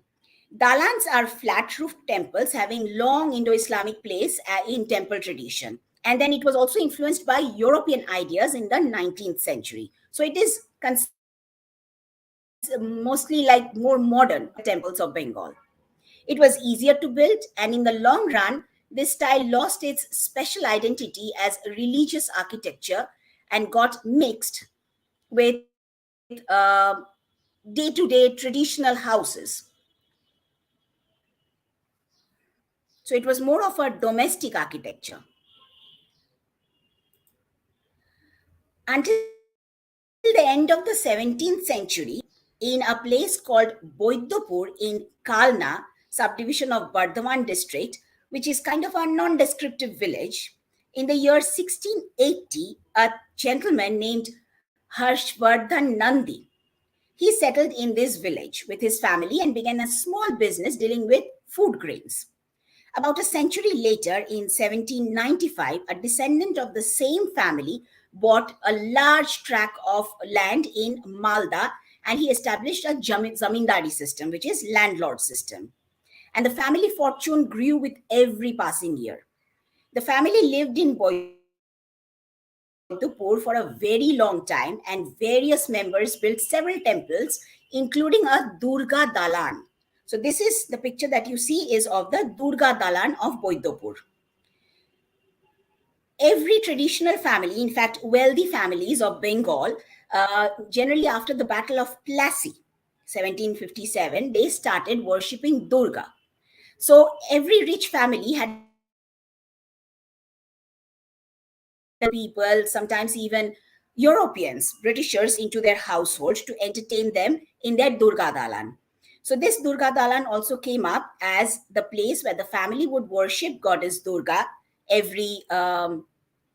Dalans are flat roofed temples having long Indo Islamic place in temple tradition. And then it was also influenced by European ideas in the 19th century. So it is mostly like more modern temples of Bengal. It was easier to build, and in the long run, this style lost its special identity as religious architecture and got mixed with day to day traditional houses. So it was more of a domestic architecture. Until the end of the 17th century, in a place called Boidapur in Kalna, subdivision of Bardhaman district, which is kind of a non-descriptive village, in the year 1680, a gentleman named Harshvardhan Nandi, he settled in this village with his family and began a small business dealing with food grains. About a century later, in 1795, a descendant of the same family bought a large tract of land in Malda, and he established a zamindari system, which is landlord system. And the family fortune grew with every passing year. The family lived in Boidupur for a very long time, and various members built several temples, including a Durga Dalan. So this is the picture that you see is of the Durga Dalan of Boidupur. every traditional family, in fact, wealthy families of Bengal, generally after the Battle of Plassey, 1757, they started worshipping Durga. So every rich family had a Durga dalan, and they invited people, sometimes even Europeans, Britishers, into their household to entertain them in their Durga dalan. So this Durga dalan also came up as the place where the family would worship goddess Durga every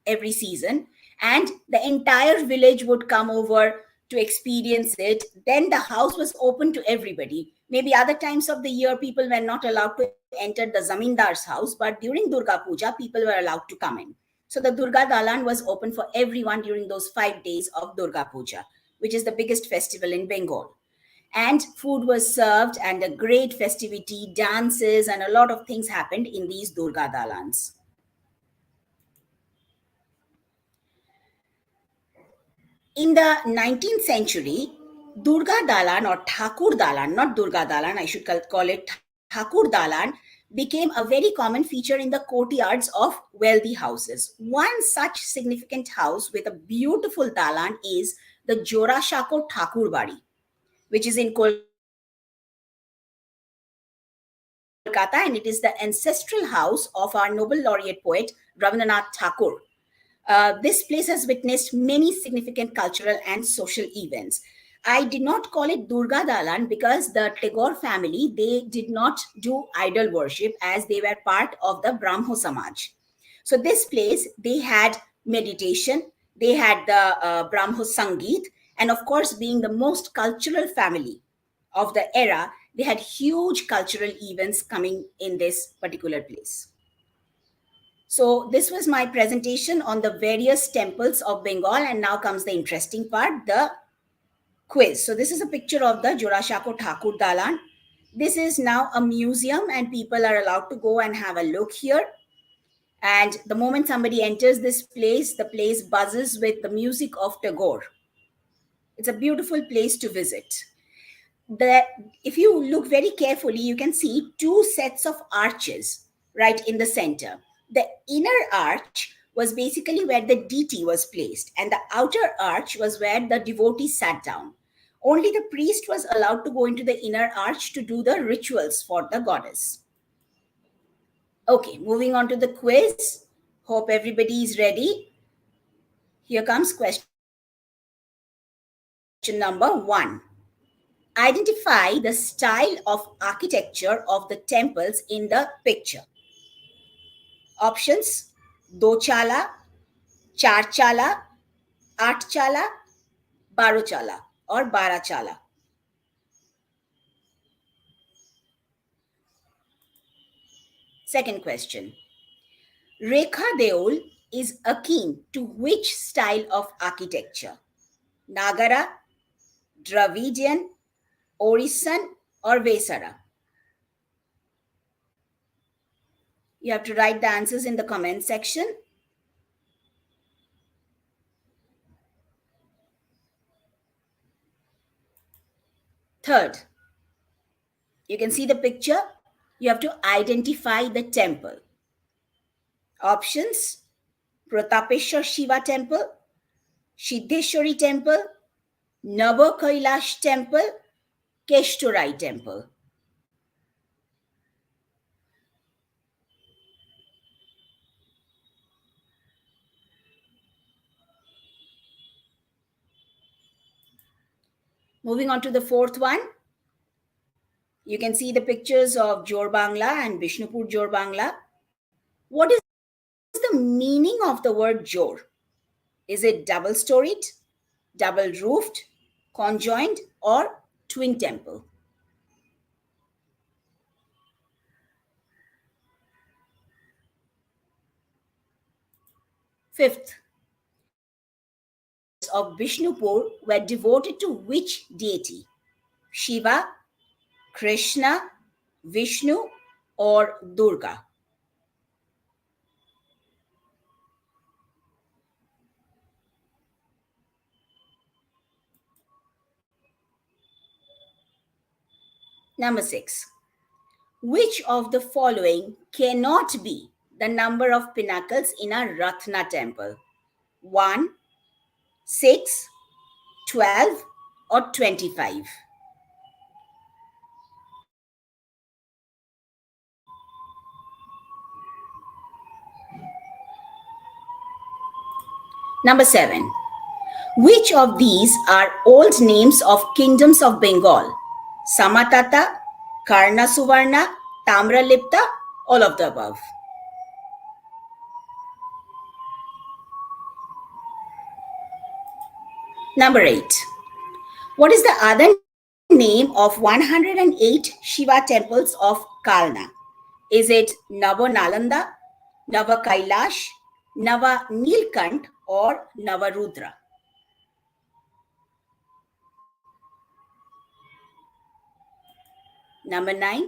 every season, and the entire village would come over to experience it. Then the house was open to everybody. Maybe other times of the year people were not allowed to enter the zamindar's house, but during Durga Puja people were allowed to come in. So the Durga Dalan was open for everyone during those 5 days of Durga Puja, which is the biggest festival in Bengal. And food was served, and a great festivity, dances, and a lot of things happened in these Durga Dalans. In the 19th century, Durga Dalan or Thakur Dalan, not Durga Dalan, I should call it Thakur Dalan, became a very common feature in the courtyards of wealthy houses. One such significant house with a beautiful Dalan is the Jora Shako Thakur Bari, which is in Kolkata, and it is the ancestral house of our Nobel laureate poet Rabindranath Tagore. This place has witnessed many significant cultural and social events. I did not call it Durga Dalan because the Tagore family, they did not do idol worship, as they were part of the Brahmo Samaj. So this place, they had meditation, they had the Brahmo Sangeet, and of course, being the most cultural family of the era, they had huge cultural events coming in this particular place. So this was my presentation on the various temples of Bengal, and now comes the interesting part, the quiz. So this is a picture of the Jorashako Thakur Dalan. This is now a museum, and people are allowed to go and have a look here. And the moment somebody enters this place, the place buzzes with the music of Tagore. It's a beautiful place to visit. The, if you look very carefully, you can see two sets of arches right in the center. The inner arch was basically where the deity was placed, and the outer arch was where the devotee sat down. Only the priest was allowed to go into the inner arch to do the rituals for the goddess. Okay, moving on to the quiz. Hope everybody is ready. Here comes question number 1. Identify the style of architecture of the temples in the picture. Options: Do chala, Char chala, Art chala, Baro chala, or Bara chala. Second question. Rekha Deol is akin to which style of architecture? Nagara, Dravidian, Orisan, or Vesara? You have to write the answers in the comment section. Third, you can see the picture. You have to identify the temple. Options: Pratapeshwar Shiva temple, Siddheshwari temple, Nava Kailash temple, Keshturai temple. Moving on to the fourth one, you can see the pictures of Jor Bangla and Bishnupur Jor Bangla. What is the meaning of the word Jor? Is it double storied, double roofed, conjoined, or twin temple? Fifth, the temples of Bishnupur were devoted to which deity? Shiva, Krishna, Vishnu, or Durga? Number 6. Which of the following cannot be the number of pinnacles in a Ratna temple? 1, 6, 12, or 25? Number 7. Which of these are old names of kingdoms of Bengal? Samatata, Karna Suvarna, Tamralipta, all of the above. Number 8. What is the other name of 108 Shiva temples of Kalna? Is it Nava Nalanda, Nava Kailash, Nava Nilkant, or Nava Rudra? Number 9.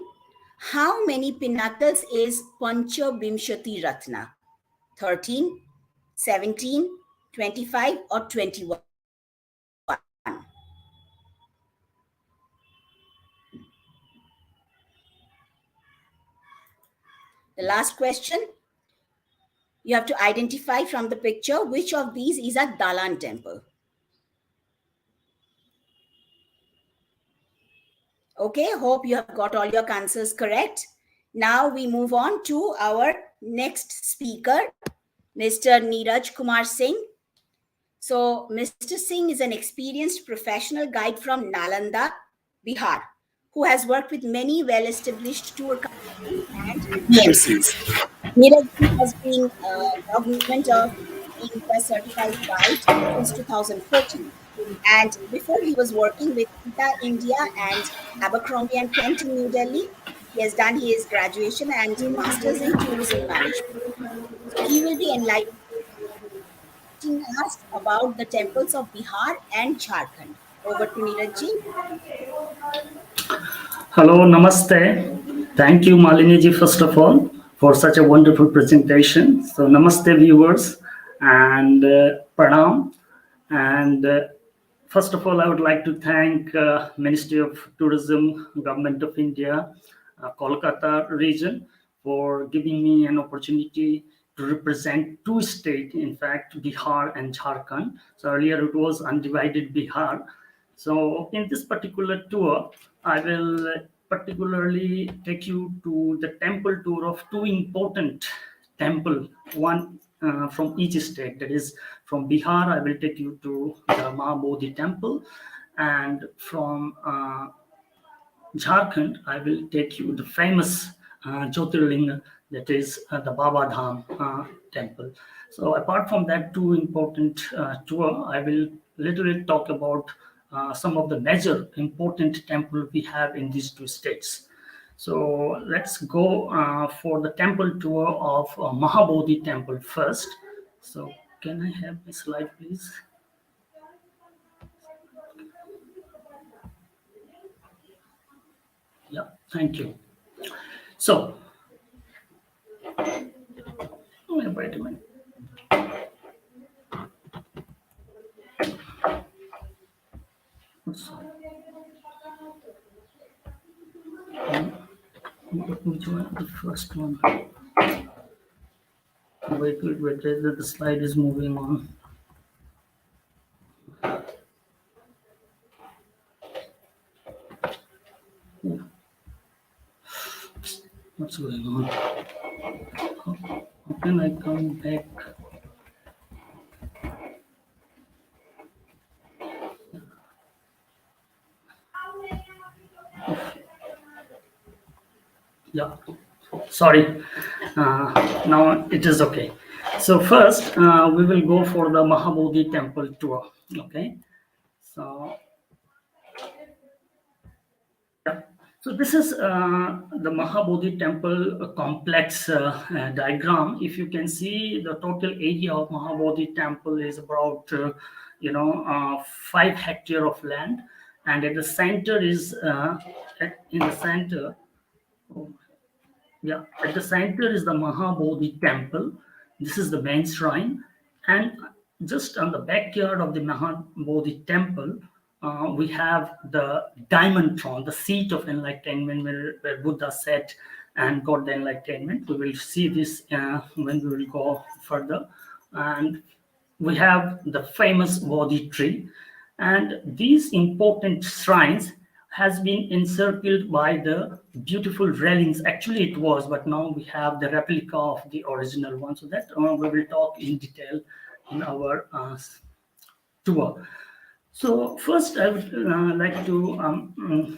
How many pinnacles is Pancha Bimshati Ratna? 13, 17, 25, or 21? The last question, you have to identify from the picture which of these is a Dalan temple. Okay, hope you have got all your answers correct. Now we move on to our next speaker, Mr. Niraj Kumar Singh. So, Mr. Singh is an experienced professional guide from Nalanda, Bihar, who has worked with many well established tour companies and PMCs. Niraj has been a government of India certified guide since 2014. And before he was working with Ita India and Abercrombie and Kent in New Delhi, he has done his graduation and master's in tourism management. So he will be enlightening us about the temples of Bihar and Jharkhand. Over to Niraj ji. Hello, Namaste. Thank you, Malini ji, first of all, for such a wonderful presentation. So, Namaste, viewers, and Pranam. And first of all, I would like to thank Ministry of Tourism, Government of India, Kolkata region, for giving me an opportunity to represent two states, in fact, Bihar and Jharkhand. So earlier it was undivided Bihar. So in this particular tour, I will particularly take you to the temple tour of two important temple, one from each state. That is, from Bihar, I will take you to the Mahabodhi temple, and from Jharkhand, I will take you the famous Jyotirlinga, that is the Baba Dham temple. So apart from that two important tour, I will literally talk about some of the major important temple we have in these two states. So let's go for the temple tour of Mahabodhi temple first. So can I have the slide, please? Yeah, thank you. So, wait a minute. Which one? The first one. Wait, the slide is moving on. Yeah. What's going on? How can I come back? Yeah, sorry. Now it is okay. So first, we will go for the Mahabodhi temple tour. Okay. So yeah. So this is the Mahabodhi temple complex diagram. If you can see, the total area of Mahabodhi temple is about 5 hectare of land, and at the center is in the center. Oh, yeah, at the center is the Mahabodhi temple. This is the main shrine, and just on the backyard of the Mahabodhi temple, we have the diamond throne, the seat of enlightenment where Buddha sat, and got the enlightenment. We will see this when we will go further. And we have the famous Bodhi tree, and these important shrines has been encircled by the beautiful railings. Actually, it was, but now we have the replica of the original one. So that we will talk in detail in our tour. So first, I would like to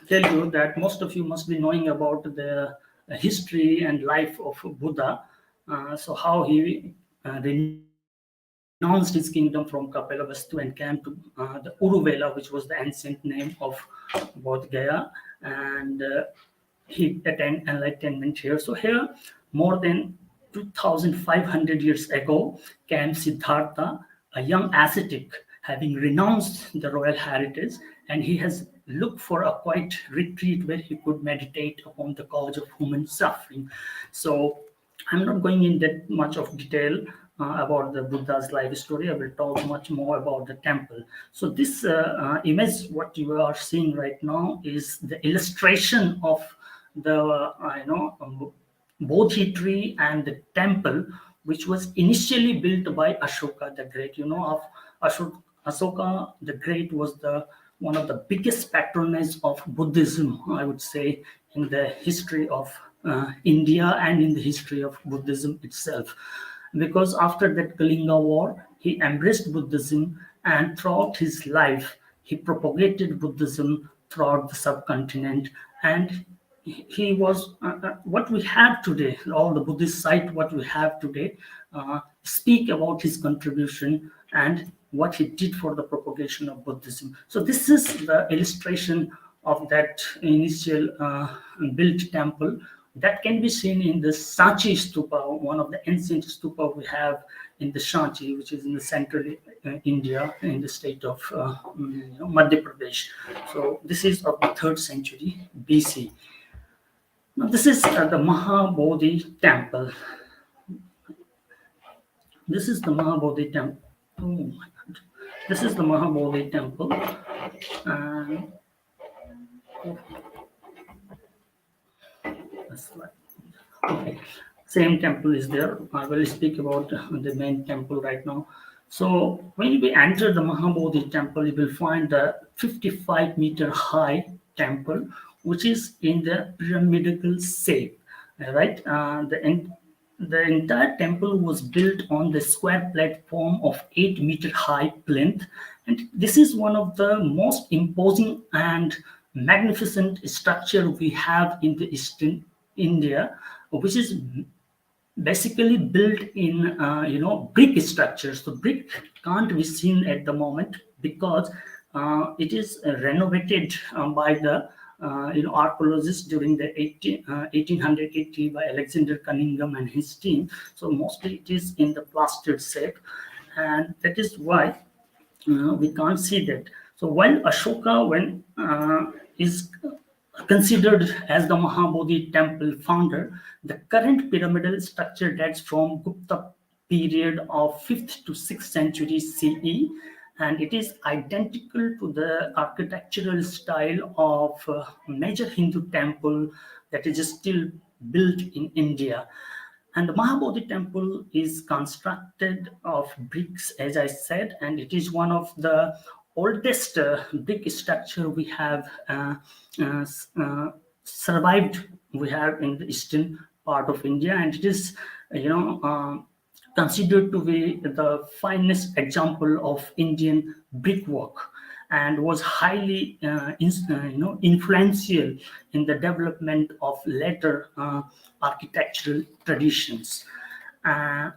tell you that most of you must be knowing about the history and life of Buddha. So how he renounced his kingdom from Kapilavastu and came to the Uruvela, which was the ancient name of Bodh Gaya, and he attained enlightenment here. So here, more than 2,500 years ago, came Siddhartha, a young ascetic, having renounced the royal heritage, and he has looked for a quiet retreat where he could meditate upon the cause of human suffering. So I'm not going in that much of detail about the Buddha's life story. I will talk much more about the temple. So this image, what you are seeing right now, is the illustration of the Bodhi tree and the temple, which was initially built by Ashoka the Great. You know of Ashoka the Great was the one of the biggest patronage of Buddhism, I would say, in the history of India and in the history of Buddhism itself. Because after that Kalinga War, he embraced Buddhism, and throughout his life, he propagated Buddhism throughout the subcontinent. And he was what we have today, all the Buddhist site, what we have today, speak about his contribution and what he did for the propagation of Buddhism. So this is the illustration of that initial built temple that can be seen in the Sanchi Stupa, one of the ancient stupa we have in the Sanchi, which is in the central India, in the state of Madhya Pradesh. So this is of the 3rd century BC. Now this is the Mahabodhi temple. This is the Mahabodhi temple. Oh my God. This is the Mahabodhi temple. And that's right. Okay. Same temple is there. I will speak about the main temple right now. So when we enter the Mahabodhi temple, you will find the 55-meter high temple, which is in the pyramidal shape. Right? The entire temple was built on the square platform of 8-meter high plinth, and this is one of the most imposing and magnificent structure we have in the Eastern India, which is basically built in brick structures. So brick can't be seen at the moment because it is renovated by the archaeologists during the 1880 by Alexander Cunningham and his team. So mostly it is in the plastered shape, and that is why we can't see that. So while Ashoka is considered as the Mahabodhi temple founder, the current pyramidal structure dates from Gupta period of 5th to 6th century CE, and it is identical to the architectural style of major Hindu temple that is still built in India. And the Mahabodhi temple is constructed of bricks, as I said, and it is one of the oldest brick structure we have uh, survived. We have in the eastern part of India, and it is, considered to be the finest example of Indian brickwork, and was highly influential in the development of later architectural traditions. Uh,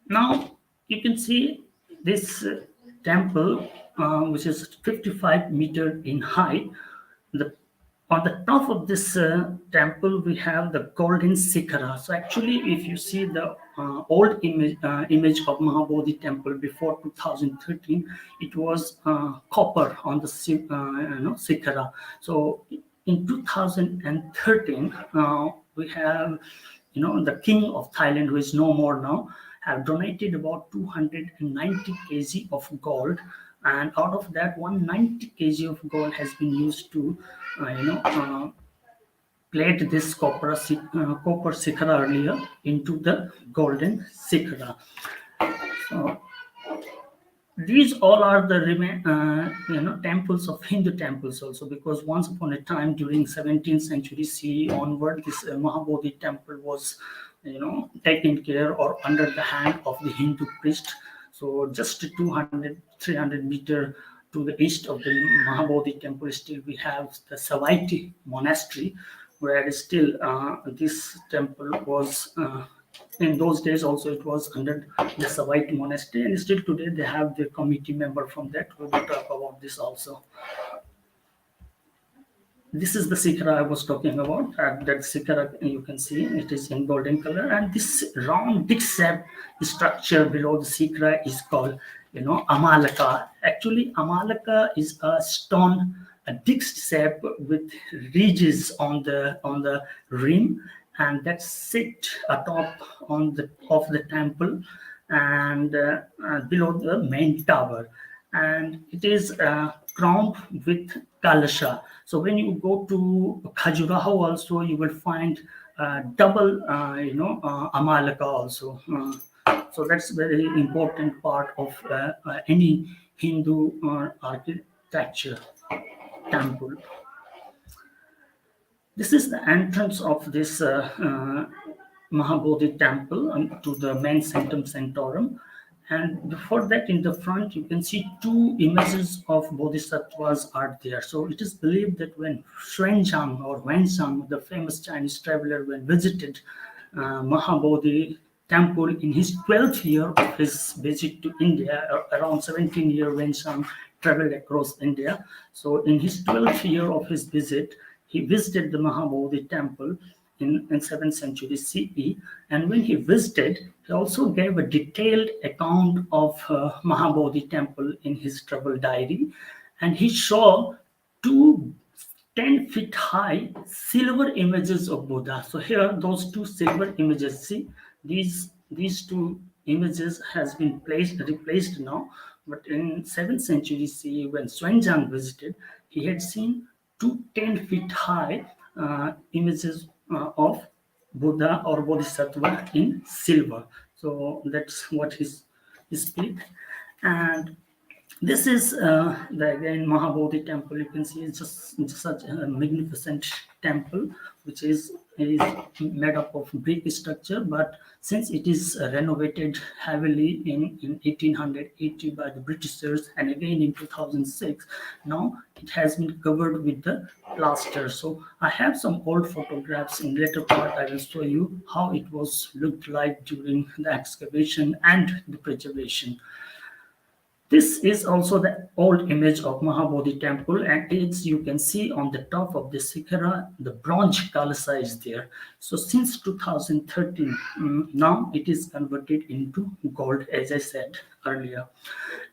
Now you can see this temple, which is 55-meter in height. The On the top of this temple, we have the golden sikhara. So actually, if you see the old image of Mahabodhi temple before 2013, it was copper on the sikhara. So in 2013, we have, the king of Thailand, who is no more now, have donated about 290 kg of gold, and out of that 190 kg of gold has been used to plate this copper sikhara earlier into the golden sikhara. So these all are the temples of Hindu temples also, because once upon a time during 17th century CE onward, this Mahabodhi temple was taken care or under the hand of the Hindu priest. So just 200 300 meter to the east of the Mahabodhi temple, still we have the Savaiti monastery, where still this temple was in those days also it was under the Savaiti monastery, and still today they have the committee member from that. We will talk about this also. This is the Sikhara I was talking about. That Sikhara, you can see it is in golden color, and this round disc-shaped structure below the Sikhara is called, Amalaka. Actually, Amalaka is a stone, a disc shape with ridges on the rim, and that sit atop on the of the temple and below the main tower, and it is crowned with kalasha. So when you go to Khajuraho also, you will find double, Amalaka also. So that's very important part of any Hindu architecture temple. This is the entrance of this Mahabodhi temple to the main sanctum sanctorum. And before that, in the front, you can see two images of bodhisattvas are there. So it is believed that when Xuanzang or Wenzhang, the famous Chinese traveler, when visited Mahabodhi temple in his 12th year of his visit to India, around 17 years when Wenzhang traveled across India. So in his 12th year of his visit, he visited the Mahabodhi temple in 7th century CE, and when he visited, he also gave a detailed account of Mahabodhi temple in his travel diary, and he saw two 10 feet high silver images of Buddha. So here, those two silver images, see, these two images has been replaced now, but in 7th century CE, when Xuanzang visited, he had seen two 10 feet high images of Buddha or Bodhisattva in silver. So that's what he speak. And this is the again Mahabodhi temple. You can see it's just such a magnificent temple, which is made up of brick structure. But since it is renovated heavily in 1880 by the Britishers and again in 2006, now it has been covered with the plaster. So I have some old photographs. In later part, I will show you how it was looked like during the excavation and the preservation. This is also the old image of Mahabodhi temple, and as you can see on the top of the Sikhara, the bronze Kalasa is there. So since 2013, now it is converted into gold, as I said earlier.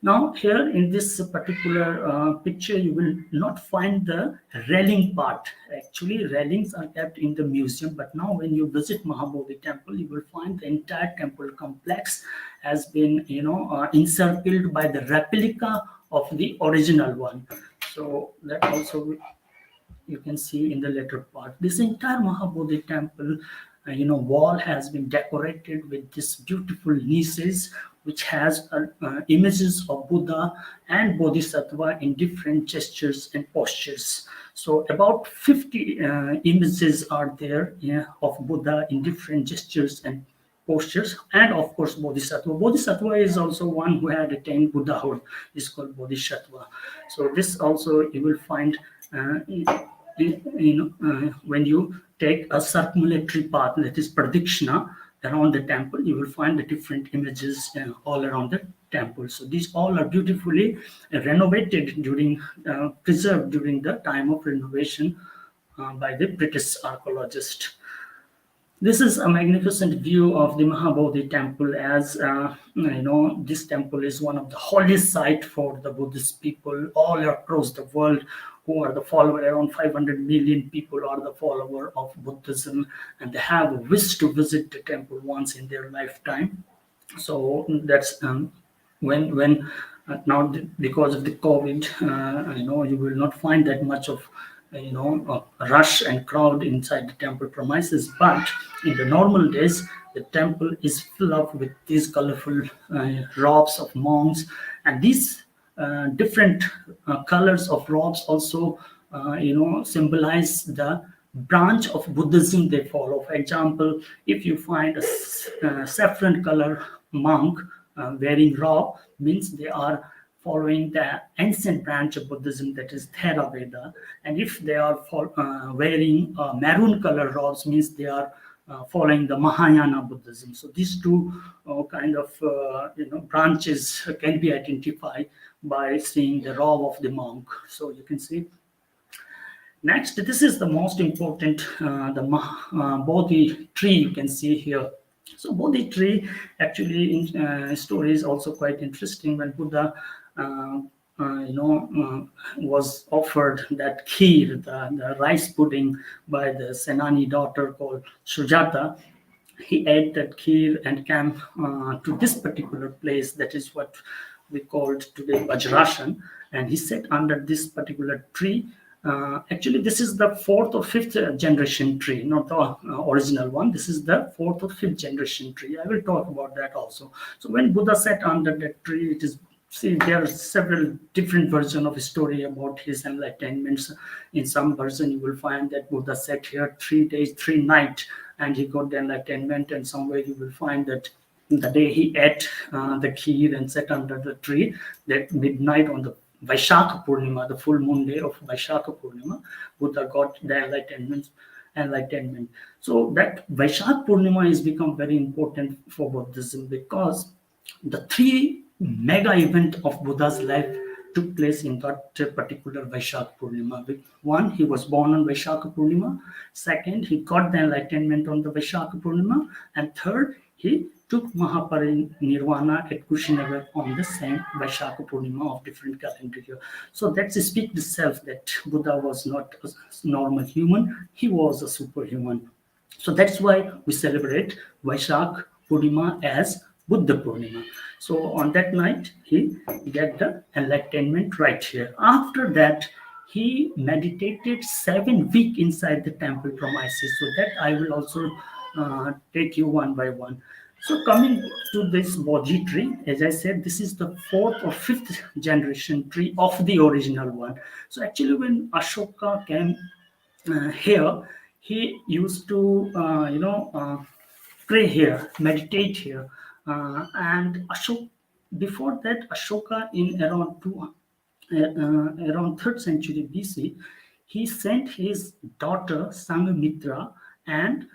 Now here in this particular picture, you will not find the railing part. Actually, railings are kept in the museum, but now when you visit Mahabodhi temple, you will find the entire temple complex has been, encircled by the replica of the original one. So that also you can see in the later part. This entire Mahabodhi temple, wall has been decorated with this beautiful niches, which has images of Buddha and Bodhisattva in different gestures and postures. So about 50 images are there, of Buddha in different gestures and postures, and of course Bodhisattva. Bodhisattva is also one who had attained Buddhahood, is called Bodhisattva. So this also you will find when you take a circulatory path, that is pradikshina, around the temple, you will find the different images all around the temple. So these all are beautifully renovated preserved during the time of renovation by the British archaeologist. This is a magnificent view of the Mahabodhi temple, as this temple is one of the holiest site for the Buddhist people all across the world, who are the follower. Around 500 million people are the follower of Buddhism, and they have a wish to visit the temple once in their lifetime. So that's when now because of the COVID, you will not find that much of rush and crowd inside the temple premises. But in the normal days, the temple is filled up with these colorful robes of monks, and these different colors of robes also symbolize the branch of Buddhism they follow. For example, if you find a saffron color monk wearing robe, means they are following the ancient branch of Buddhism, that is Theravada. And if they are wearing maroon color robes, means they are following the Mahayana Buddhism. So these two kind of branches can be identified by seeing the robe of the monk. So you can see. Next, this is the most important, the Bodhi tree you can see here. So Bodhi tree actually in story is also quite interesting. When Buddha was offered that kheer, the rice pudding by the Senani daughter called Sujata, he ate that kheer and came to this particular place. That is what we called today Vajrashan, and he sat under this particular tree. Actually, this is the fourth or fifth generation tree, not the original one. This is the fourth or fifth generation tree. I will talk about that also. So when Buddha sat under that tree, it is, see, there are several different versions of a story about his enlightenments. In some version, you will find that Buddha sat here 3 days, 3 nights, and he got the enlightenment. And somewhere you will find that the day he ate the kheer and sat under the tree, that midnight on the Vaishakha Purnima, the full moon day of Vaishakha Purnima, Buddha got the enlightenment. So that Vaishakha Purnima has become very important for Buddhism, because the 3 mega event of Buddha's life took place in that particular Vaishakha Purnima. One, he was born on Vaishakha Purnima. Second, he got the enlightenment on the Vaishakha Purnima. And third, he took Mahaparinirvana at Kushinagar on the same Vaishakha Purnima of different calendar year. So that speaks itself that Buddha was not a normal human, he was a superhuman. So that's why we celebrate Vaishakha Purnima as Buddha Purnima. So on that night, he get the enlightenment right here. After that, he meditated 7 weeks inside the temple premises. So that I will also take you one by one. So coming to this Bodhi tree, as I said, this is the 4th or 5th generation tree of the original one. So actually when Ashoka came here, he used to, pray here, meditate here. And before that, Ashoka in around 3rd century BC, he sent his daughter Sanghmitra and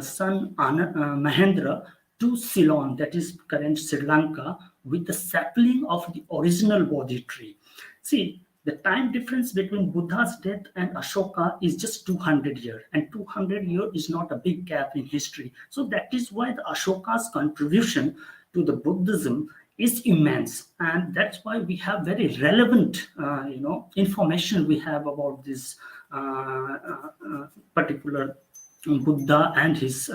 son Mahendra to Ceylon, that is current Sri Lanka, with the sapling of the original Bodhi tree. See, the time difference between Buddha's death and Ashoka is just 200 years, and 200 years is not a big gap in history. So that is why the Ashoka's contribution to the Buddhism is immense, and that's why we have very relevant, information we have about this particular Buddha and his,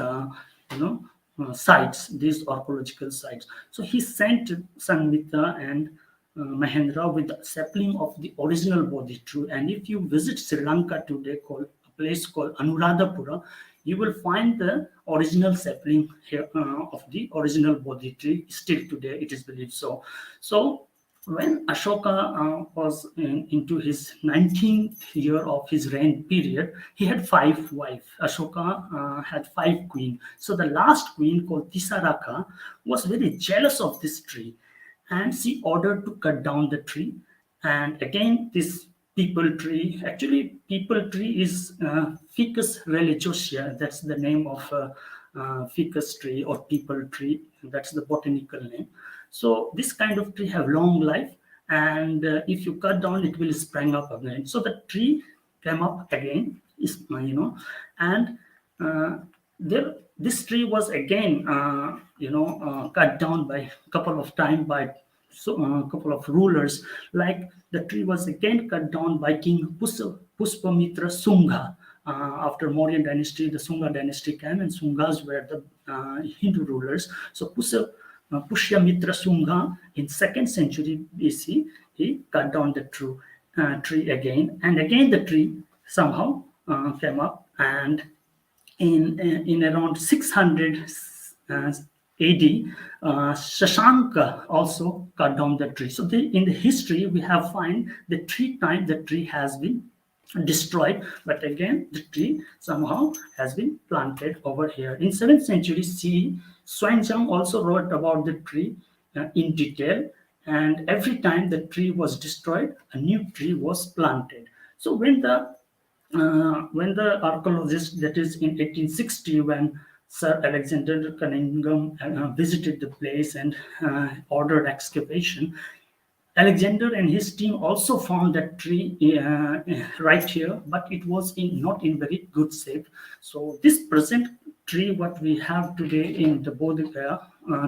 sites, these archaeological sites. So he sent Sanghmitra and Mahendra with the sapling of the original Bodhi tree. And if you visit Sri Lanka today, called a place called Anuradhapura, you will find the original sapling here of the original Bodhi tree. Still today, it is believed so. So when Ashoka was into his 19th year of his reign period, he had 5 wives. Ashoka had 5 queens. So the last queen, called Tisaraka, was very jealous of this tree, and she ordered to cut down the tree. And again, this people tree, actually people tree is Ficus religiosa, that's the name of ficus tree or people tree, that's the botanical name. So this kind of tree have long life, and if you cut down, it will spring up again. So the tree came up again, and this tree was again, cut down by a couple of times by a couple of rulers. Like the tree was again cut down by King Puspamitra Sungha. After Mauryan dynasty, the Sungha dynasty came, and Sungas were the Hindu rulers. So Pushyamitra Sungha in 2nd century BC, he cut down the tree again, and again the tree somehow came up, and in around 600 AD, Shashanka also cut down the tree. So in the history, we have find the 3 times the tree has been destroyed, but again the tree somehow has been planted over here. In 7th century CE, Xuanzang also wrote about the tree in detail, and every time the tree was destroyed, a new tree was planted. So when the archaeologist, that is in 1860, when Sir Alexander Cunningham visited the place and ordered excavation, Alexander and his team also found that tree right here, but it was not in very good shape. So this present tree, what we have today in the Bodhi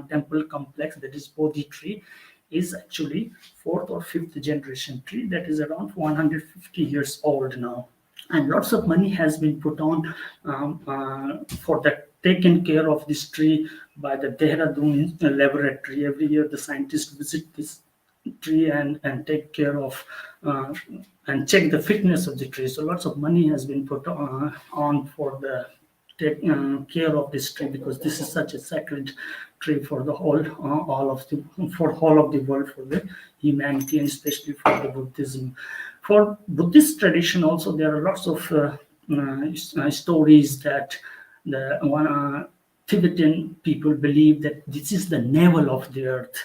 temple complex, that is Bodhi tree, is actually 4th or 5th generation tree that is around 150 years old now. And lots of money has been put on for that, taken care of this tree by the Dehradun laboratory. Every year the scientists visit this tree and take care of and check the fitness of the tree. So lots of money has been put on for the take care of this tree, because this is such a sacred tree for the whole all of the for whole of the world, for the humanity, and especially for the Buddhism. For Buddhist tradition also, there are lots of stories that the one Tibetan people believe that this is the navel of the earth,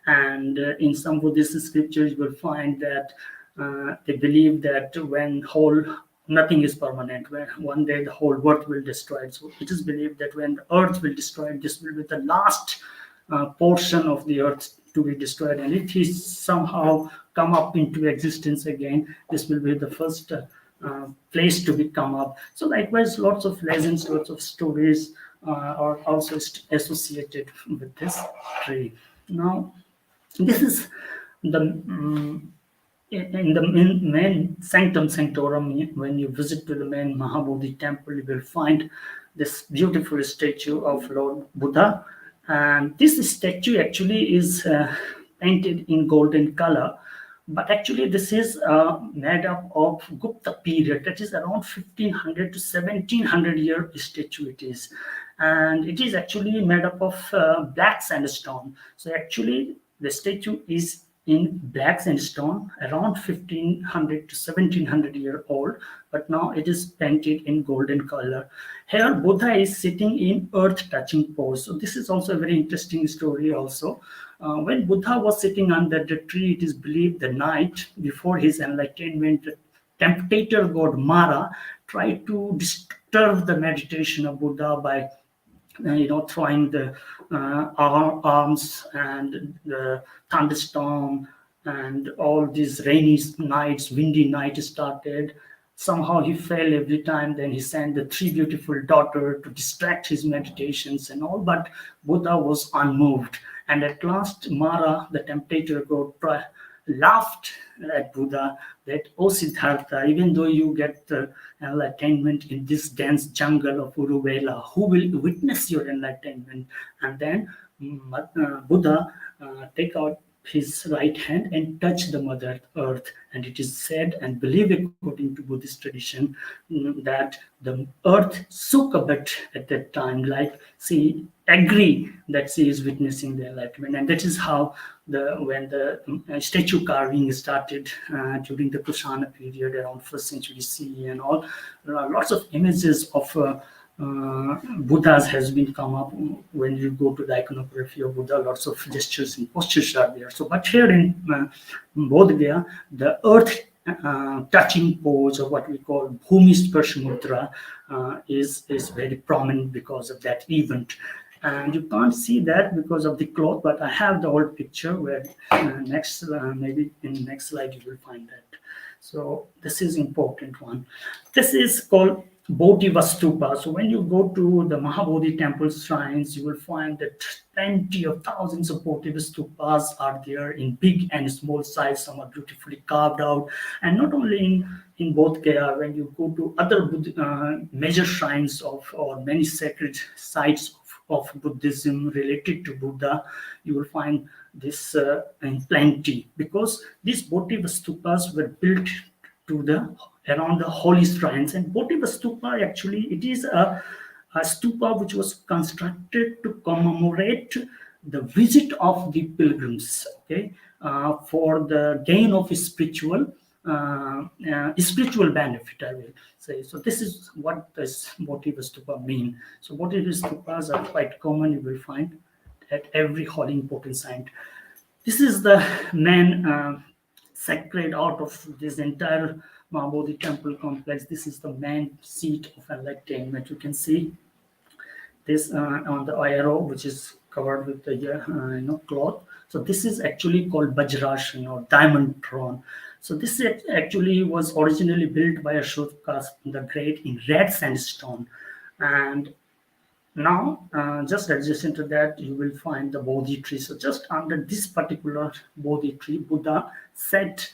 and in some Buddhist scriptures you will find that they believe that when whole nothing is permanent, when one day the whole world will destroy it. So it is believed that when the earth will destroy it, this will be the last portion of the earth to be destroyed, and if he somehow come up into existence again, this will be the first place to become up. So likewise, lots of legends, lots of stories are also associated with this tree. Now, this is the in the main sanctum sanctorum. When you visit to the main Mahabodhi temple, you will find this beautiful statue of Lord Buddha, and this statue actually is painted in golden color, but actually this is made up of Gupta period, that is around 1500 to 1700 year statue it is, and it is actually made up of black sandstone. So actually the statue is in black sandstone, around 1500 to 1700 year old, but now it is painted in golden color. Here Buddha is sitting in earth touching pose. So this is also a very interesting story also. When Buddha was sitting under the tree, it is believed the night before his enlightenment, the temptator god Mara tried to disturb the meditation of Buddha by throwing the arms and the thunderstorm, and all these rainy nights, windy nights started. Somehow he fell every time. Then he sent the 3 beautiful daughters to distract his meditations and all, but Buddha was unmoved. And at last, Mara, the temptator god, laughed at Buddha that, "Oh Siddhartha, even though you get the enlightenment in this dense jungle of Uruvela, who will witness your enlightenment?" And then Buddha take out his right hand and touch the mother earth, and it is said and believed according to Buddhist tradition that the earth shook a bit at that time, like she agree that she is witnessing the enlightenment. And that is how when the statue carving started during the Kushana period around 1st century CE and all, there are lots of images of Buddhas has been come up. When you go to the iconography of Buddha, lots of gestures and postures are there. So, but here in Bodh Gaya, the earth touching pose, or what we call Bhumi Sparsha Mudra, is very prominent because of that event. And you can't see that because of the cloth, but I have the old picture where maybe in the next slide you will find that. So this is important one. This is called Bodhi Vastupa. So when you go to the Mahabodhi temple shrines, you will find that plenty of thousands of Bodhi Vastupas are there in big and small size. Some are beautifully carved out. And not only in Bodh Gaya, when you go to other major shrines or many sacred sites of Buddhism related to Buddha, you will find this in plenty, because these Bodhi Vastupas were built to the around the holy shrines. And Bodhiva Stupa, actually, it is a stupa which was constructed to commemorate the visit of the pilgrims, okay, for the gain of spiritual benefit, I will say. So this is what this Bodhiva Stupa mean. So Bodhiva Stupas are quite common, you will find at every holy important site. This is the main sacred out of this entire Mahabodhi temple complex. This is the main seat of enlightenment. You can see this on the arrow, which is covered with the cloth. So this is actually called Vajrashan or diamond throne. So this actually was originally built by Ashoka the Great in red sandstone, and now just adjacent to that you will find the Bodhi tree. So just under this particular Bodhi tree, Buddha sat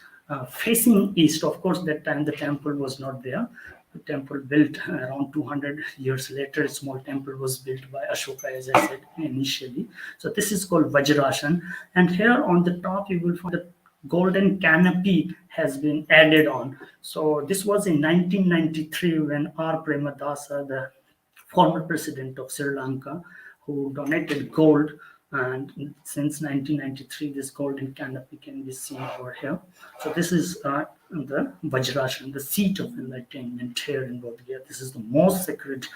facing east. Of course, that time the temple was not there. The temple built around 200 years later. A small temple was built by Ashoka, as I said initially. So this is called Vajrashan, and here on the top you will find the golden canopy has been added on. So this was in 1993 when R. Premadasa, the former president of Sri Lanka, who donated gold, and since 1993 this golden canopy can be seen over here. So this is the Vajrashan, the seat of enlightenment here in Bodh Gaya. This is the most sacred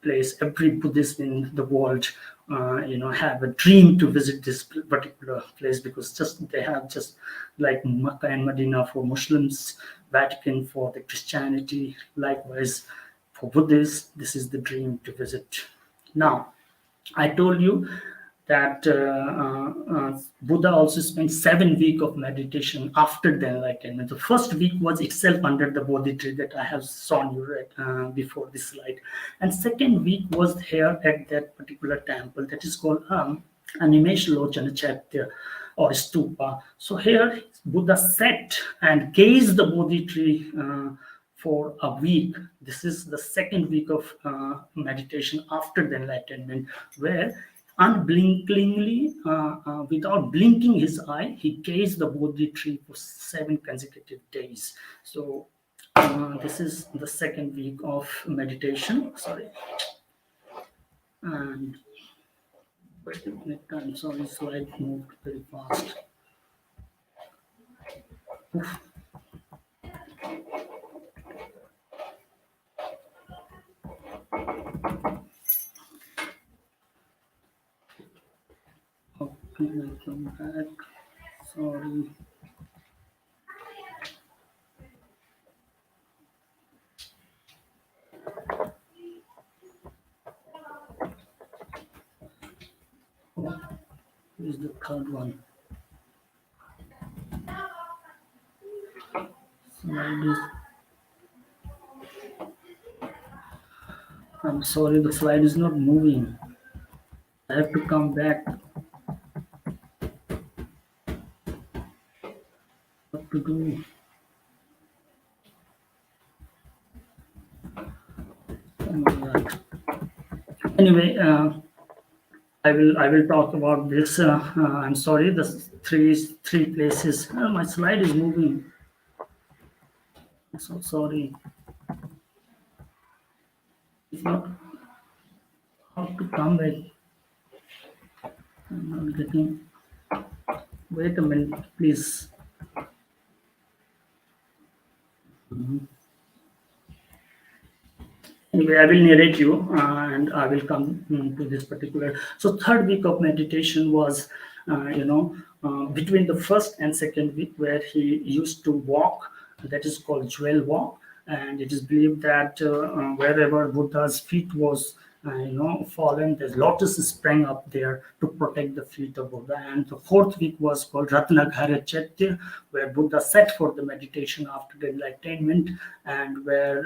place. Every Buddhist in the world have a dream to visit this particular place, because they have just like Makkah and Medina for Muslims, Vatican for the Christianity, likewise for Buddhists, this is the dream to visit. Now, I told you that Buddha also spent 7 weeks of meditation after the enlightenment. The first week was itself under the Bodhi tree that I have shown you before this slide. And second week was here at that particular temple that is called Animesh Lochana Chaitya or Stupa. So here Buddha sat and gazed the Bodhi tree for a week. This is the second week of meditation after the enlightenment, where unblinkingly, without blinking his eye, he gazed the Bodhi tree for 7 consecutive days. So this is the second week of meditation. Sorry. And wait a minute, I'm sorry, slide moved very fast. Oof. Okay, welcome back. Sorry. This is the third one. I'm sorry, the slide is not moving. I have to come back. What to do? Oh my God. Anyway, I will talk about this. I'm sorry, the three places. My slide is moving. I'm so sorry. It's not how to come back. I'm not getting. Wait a minute, please. Anyway, I will narrate you and I will come to this particular. So third week of meditation was, between the first and second week, where he used to walk. That is called jewel walk, and it is believed that wherever Buddha's feet was fallen, the lotus sprang up there to protect the feet of Buddha. And the fourth week was called Ratnaghara Chaitya, where Buddha sat for the meditation after the enlightenment, and where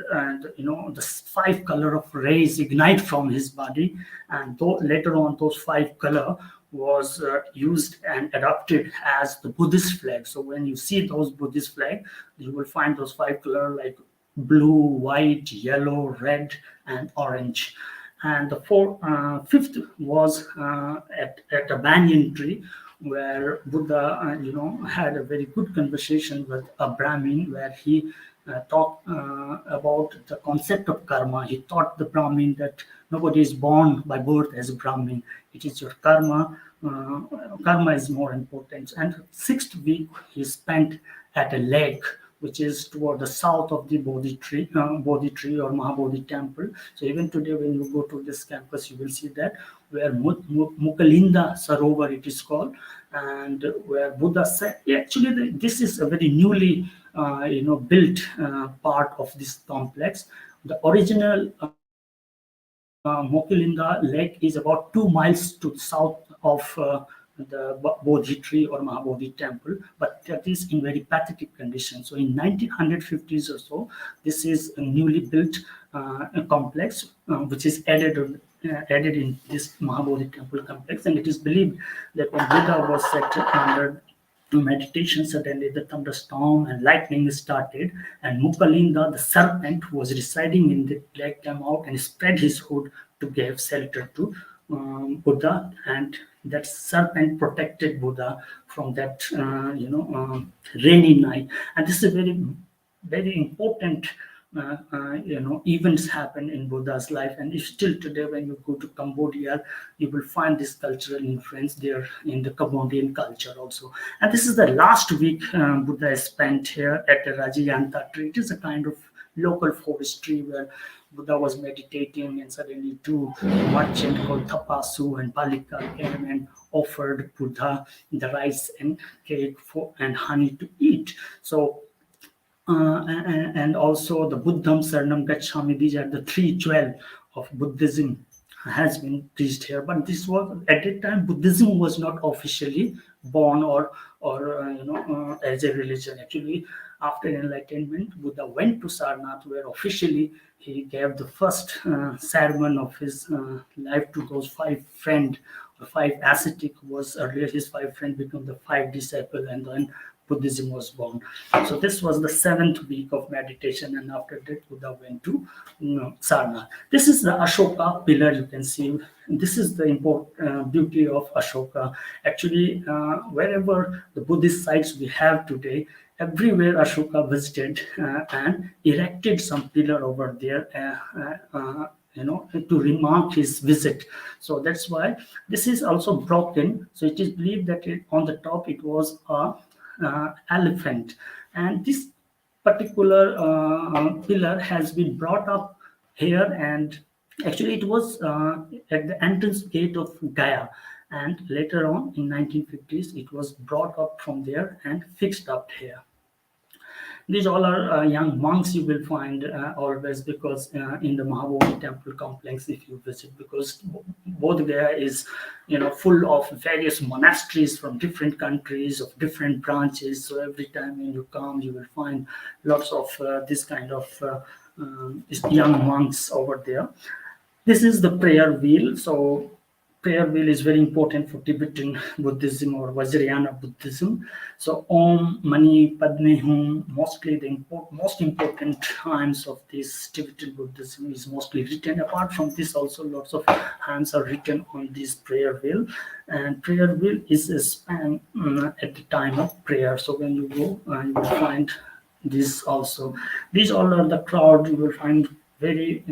the 5 color of rays ignite from his body, and later on those 5 color was used and adopted as the Buddhist flag. So when you see those Buddhist flag, you will find those 5 color like blue, white, yellow, red, and orange. And the fifth was at a banyan tree, where Buddha, had a very good conversation with a Brahmin, where he talk about the concept of karma. He taught the Brahmin that nobody is born by birth as a Brahmin. It is your karma. Karma is more important. And sixth week he spent at a lake which is toward the south of the Bodhi tree or Mahabodhi temple. So even today, when you go to this campus, you will see that where Mukalinda Sarovar it is called, and where Buddha said. Actually, this is a very newly built part of this complex. The original Mokilinda Lake is about 2 miles to the south of the Bodhi tree or Mahabodhi temple, but that is in very pathetic condition. So in 1950s or so, this is a newly built complex which is added in this Mahabodhi temple complex, and it is believed that when Buddha was set under meditation, suddenly the thunderstorm and lightning started, and Mukalinda, the serpent who was residing in the lake, came out and spread his hood to give shelter to Buddha, and that serpent protected Buddha from that rainy night. And this is a very, very important events happen in Buddha's life, and if still today when you go to Cambodia, you will find this cultural influence there in the Cambodian culture also. And this is the last week Buddha spent here at the Rajayanta tree. It is a kind of local forestry where Buddha was meditating, and suddenly two merchants called Tapasu and Palika came and offered Buddha the rice and cake and honey to eat. So and also the Buddham Saranam Gacchami. These are the three jewels of Buddhism has been preached here. But this was at that time Buddhism was not officially born or as a religion. Actually, after enlightenment, Buddha went to Sarnath, where officially he gave the first sermon of his life to those 5 friends. The 5 ascetic was earlier his 5 friends become the 5 disciples, and then Buddhism was born. So this was the 7th week of meditation, and after that Buddha went to Sarnath. This is the Ashoka pillar you can see. This is the beauty of Ashoka. Actually, wherever the Buddhist sites we have today, everywhere Ashoka visited and erected some pillar over there. To remark his visit. So that's why this is also broken. So it is believed that on the top it was a elephant, and this particular pillar has been brought up here, and actually it was at the entrance gate of Gaya, and later on in 1950s it was brought up from there and fixed up here. These all are young monks you will find always, because in the Mahabodhi temple complex, if you visit, because Bodh Gaya is full of various monasteries from different countries of different branches. So every time when you come, you will find lots of this kind of young monks over there. This is the prayer wheel. So prayer wheel is very important for Tibetan Buddhism or Vajrayana Buddhism. So Om, Mani, Padme Hum, mostly the most important hymns of this Tibetan Buddhism is mostly written. Apart from this, also lots of hymns are written on this prayer wheel. And prayer wheel is a span at the time of prayer. So when you go, you will find this also. These all are the crowd you will find very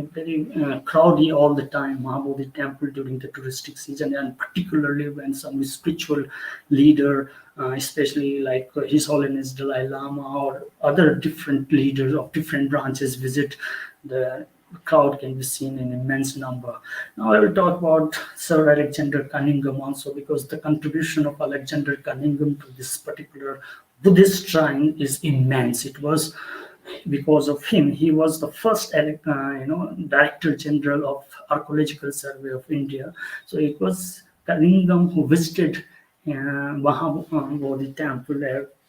crowdy all the time, Mahabodhi temple during the touristic season, and particularly when some spiritual leader, especially like His Holiness Dalai Lama or other different leaders of different branches visit, the crowd can be seen in immense number. Now I will talk about Sir Alexander Cunningham also, because the contribution of Alexander Cunningham to this particular Buddhist shrine is immense. It was because of him. He was the first Director General of Archaeological Survey of India. So it was Cunningham who visited Mahabodhi temple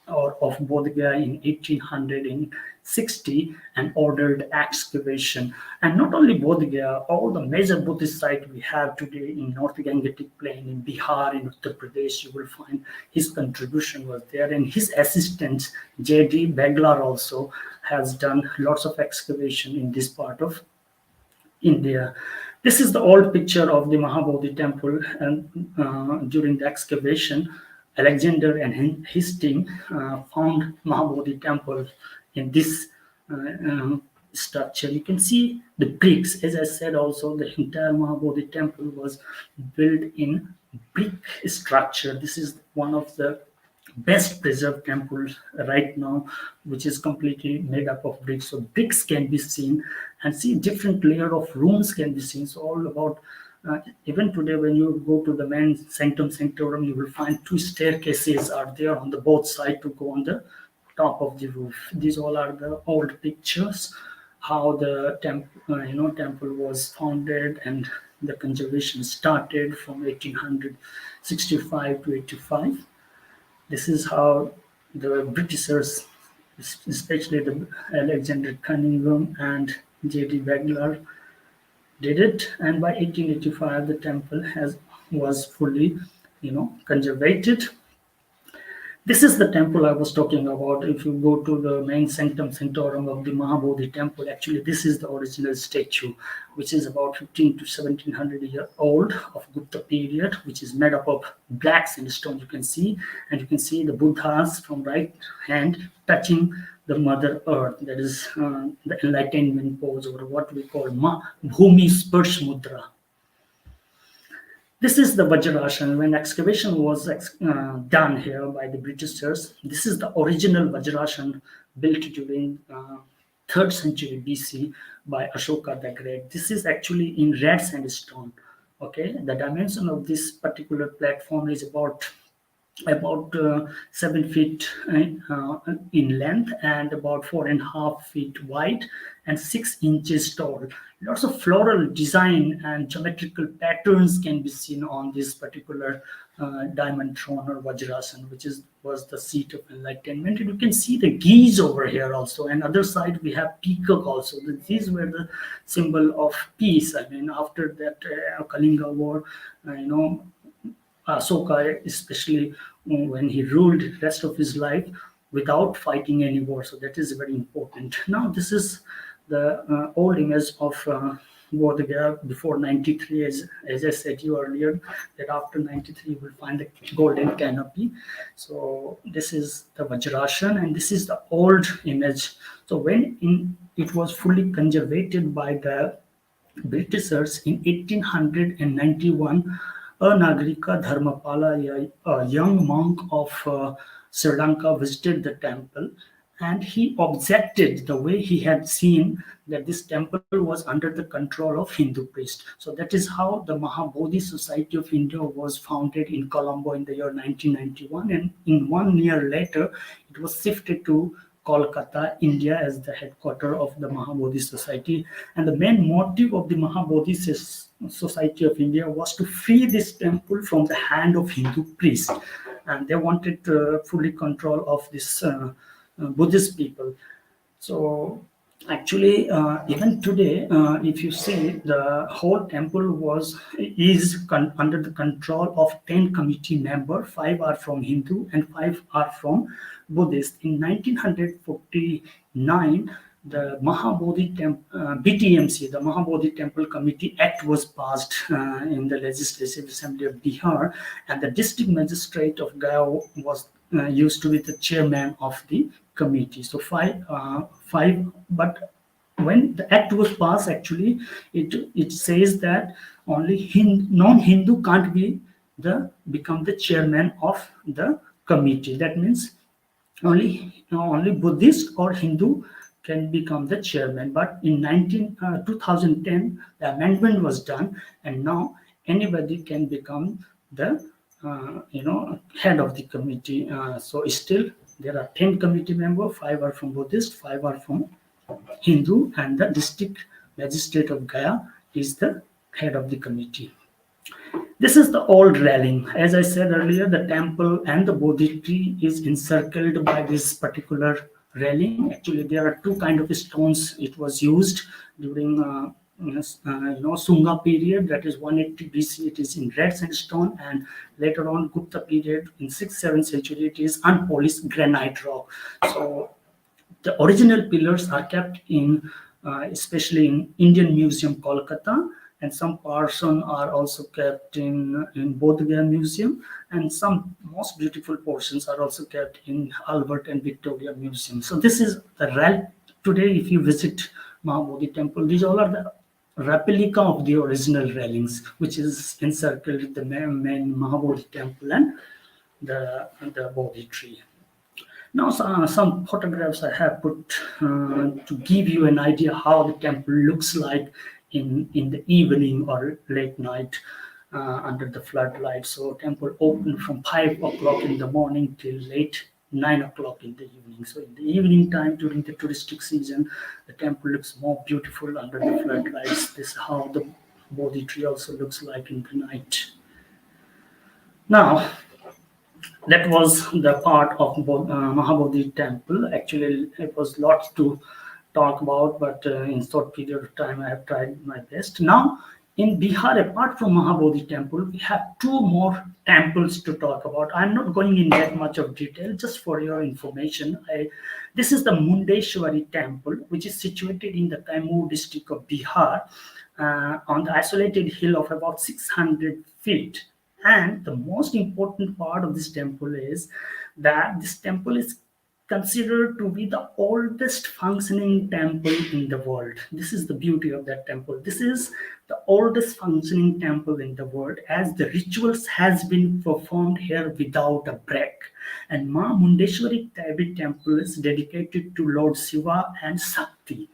of Bodh Gaya in 1860 and ordered excavation. And not only Bodh Gaya, all the major Buddhist sites we have today in North Gangetic Plain, in Bihar, in Uttar Pradesh, you will find his contribution was there. And his assistant, J.D. Beglar, also has done lots of excavation in this part of India. This is the old picture of the Mahabodhi temple, and during the excavation, Alexander and his team found Mahabodhi temple in this structure. You can see the bricks. As I said, also the entire Mahabodhi temple was built in brick structure. This is one of the best preserved temples right now, which is completely made up of bricks. So bricks can be seen, and see different layer of rooms can be seen. So all about even today, when you go to the main sanctum sanctorum, you will find two staircases are there on the both side to go on the top of the roof. These all are the old pictures, how the temple was founded and the conservation started from 1865 to 85. This is how the Britishers, especially the Alexander Cunningham and J.D. Wagler, did it. And by 1885, the temple was fully, conservated. This is the temple I was talking about. If you go to the main sanctum sanctorum of the Mahabodhi temple, actually this is the original statue, which is about 15 to 1700 year old of Gupta period, which is made up of black sandstone. You can see, and you can see the Buddhas from right hand touching the Mother Earth. That is the enlightenment pose, or what we call Bhumi Sparsh Mudra. This is the Vajrasana. When excavation was done here by the Britishers, this is the original Vajrasana built during 3rd century BC by Ashoka the Great. This is actually in red sandstone. Okay, the dimension of this particular platform is about 7 feet in length and about 4.5 feet wide and 6 inches tall. Lots of floral design and geometrical patterns can be seen on this particular diamond throne or Vajrasana, which was the seat of enlightenment. And you can see the geese over here also. And other side we have peacock also. These were the symbol of peace. I mean, after that Kalinga war, Ashoka, especially when he ruled the rest of his life without fighting any war. So that is very important. Now, this is the old image of Bodh Gaya before 93. As I said to you earlier, that after 93 you will find the golden canopy. So this is the Vajrasana, and this is the old image. So when it was fully conservated by the Britishers in 1891, a Nagarika Dharmapala, a young monk of Sri Lanka, visited the temple, and he objected the way he had seen that this temple was under the control of Hindu priests. So that is how the Mahabodhi Society of India was founded in Colombo in the year 1991, and in 1 year later, it was shifted to Kolkata, India, as the headquarters of the Mahabodhi Society. And the main motive of the Mahabodhi Society of India was to free this temple from the hand of Hindu priests. And they wanted fully control of this Buddhist people. So actually, even today, if you see, the whole temple is under the control of 10 committee members. 5 are from Hindu and 5 are from Buddhist. In 1949, the Mahabodhi BTMC, the Mahabodhi Temple Committee Act, was passed in the Legislative Assembly of Bihar, and the district magistrate of Gaya was used to be the chairman of the committee. So five, but when the act was passed, actually, it says that only non-Hindu can't become the chairman of the committee. That means only Buddhist or Hindu can become the chairman. But in 2010, the amendment was done, and now anybody can become the head of the committee. So still there are 10 committee members, 5 are from Buddhist, 5 are from Hindu, and the district magistrate of Gaya is the head of the committee. This is the old railing. As I said earlier, the temple and the Bodhi tree is encircled by this particular railing. Actually, there are 2 kinds of stones it was used during Sunga period, that is 180 BC. It is in red sandstone, and later on Gupta period in 6th 7th century it is unpolished granite rock. So the original pillars are kept in especially in Indian Museum Kolkata, and some portion are also kept in Bodh Gaya Museum, and some most beautiful portions are also kept in Albert and Victoria Museum. So this is the today, if you visit Mahabodhi temple, these all are the replica of the original railings, which is encircled the main Mahabodhi temple and the Bodhi tree. Now, some photographs I have put to give you an idea how the temple looks like in the evening or late night under the floodlight. So, temple open from 5 o'clock in the morning till late 9 o'clock in the evening. So, in the evening time during the touristic season, the temple looks more beautiful under the floodlights. This is how the Bodhi tree also looks like in the night. Now, that was the part of Mahabodhi temple. Actually, it was lots to talk about, but in short period of time, I have tried my best. Now, in Bihar, apart from Mahabodhi temple, we have two more temples to talk about. I'm not going in that much of detail, just for your information. This is the Mundeshwari temple, which is situated in the Kaimur district of Bihar, on the isolated hill of about 600 feet. And the most important part of this temple is that this temple is considered to be the oldest functioning temple in the world. This is the beauty of that temple. This is the oldest functioning temple in the world, as the rituals has been performed here without a break. And Ma Mundeshwari Devi temple is dedicated to Lord Shiva and Shakti.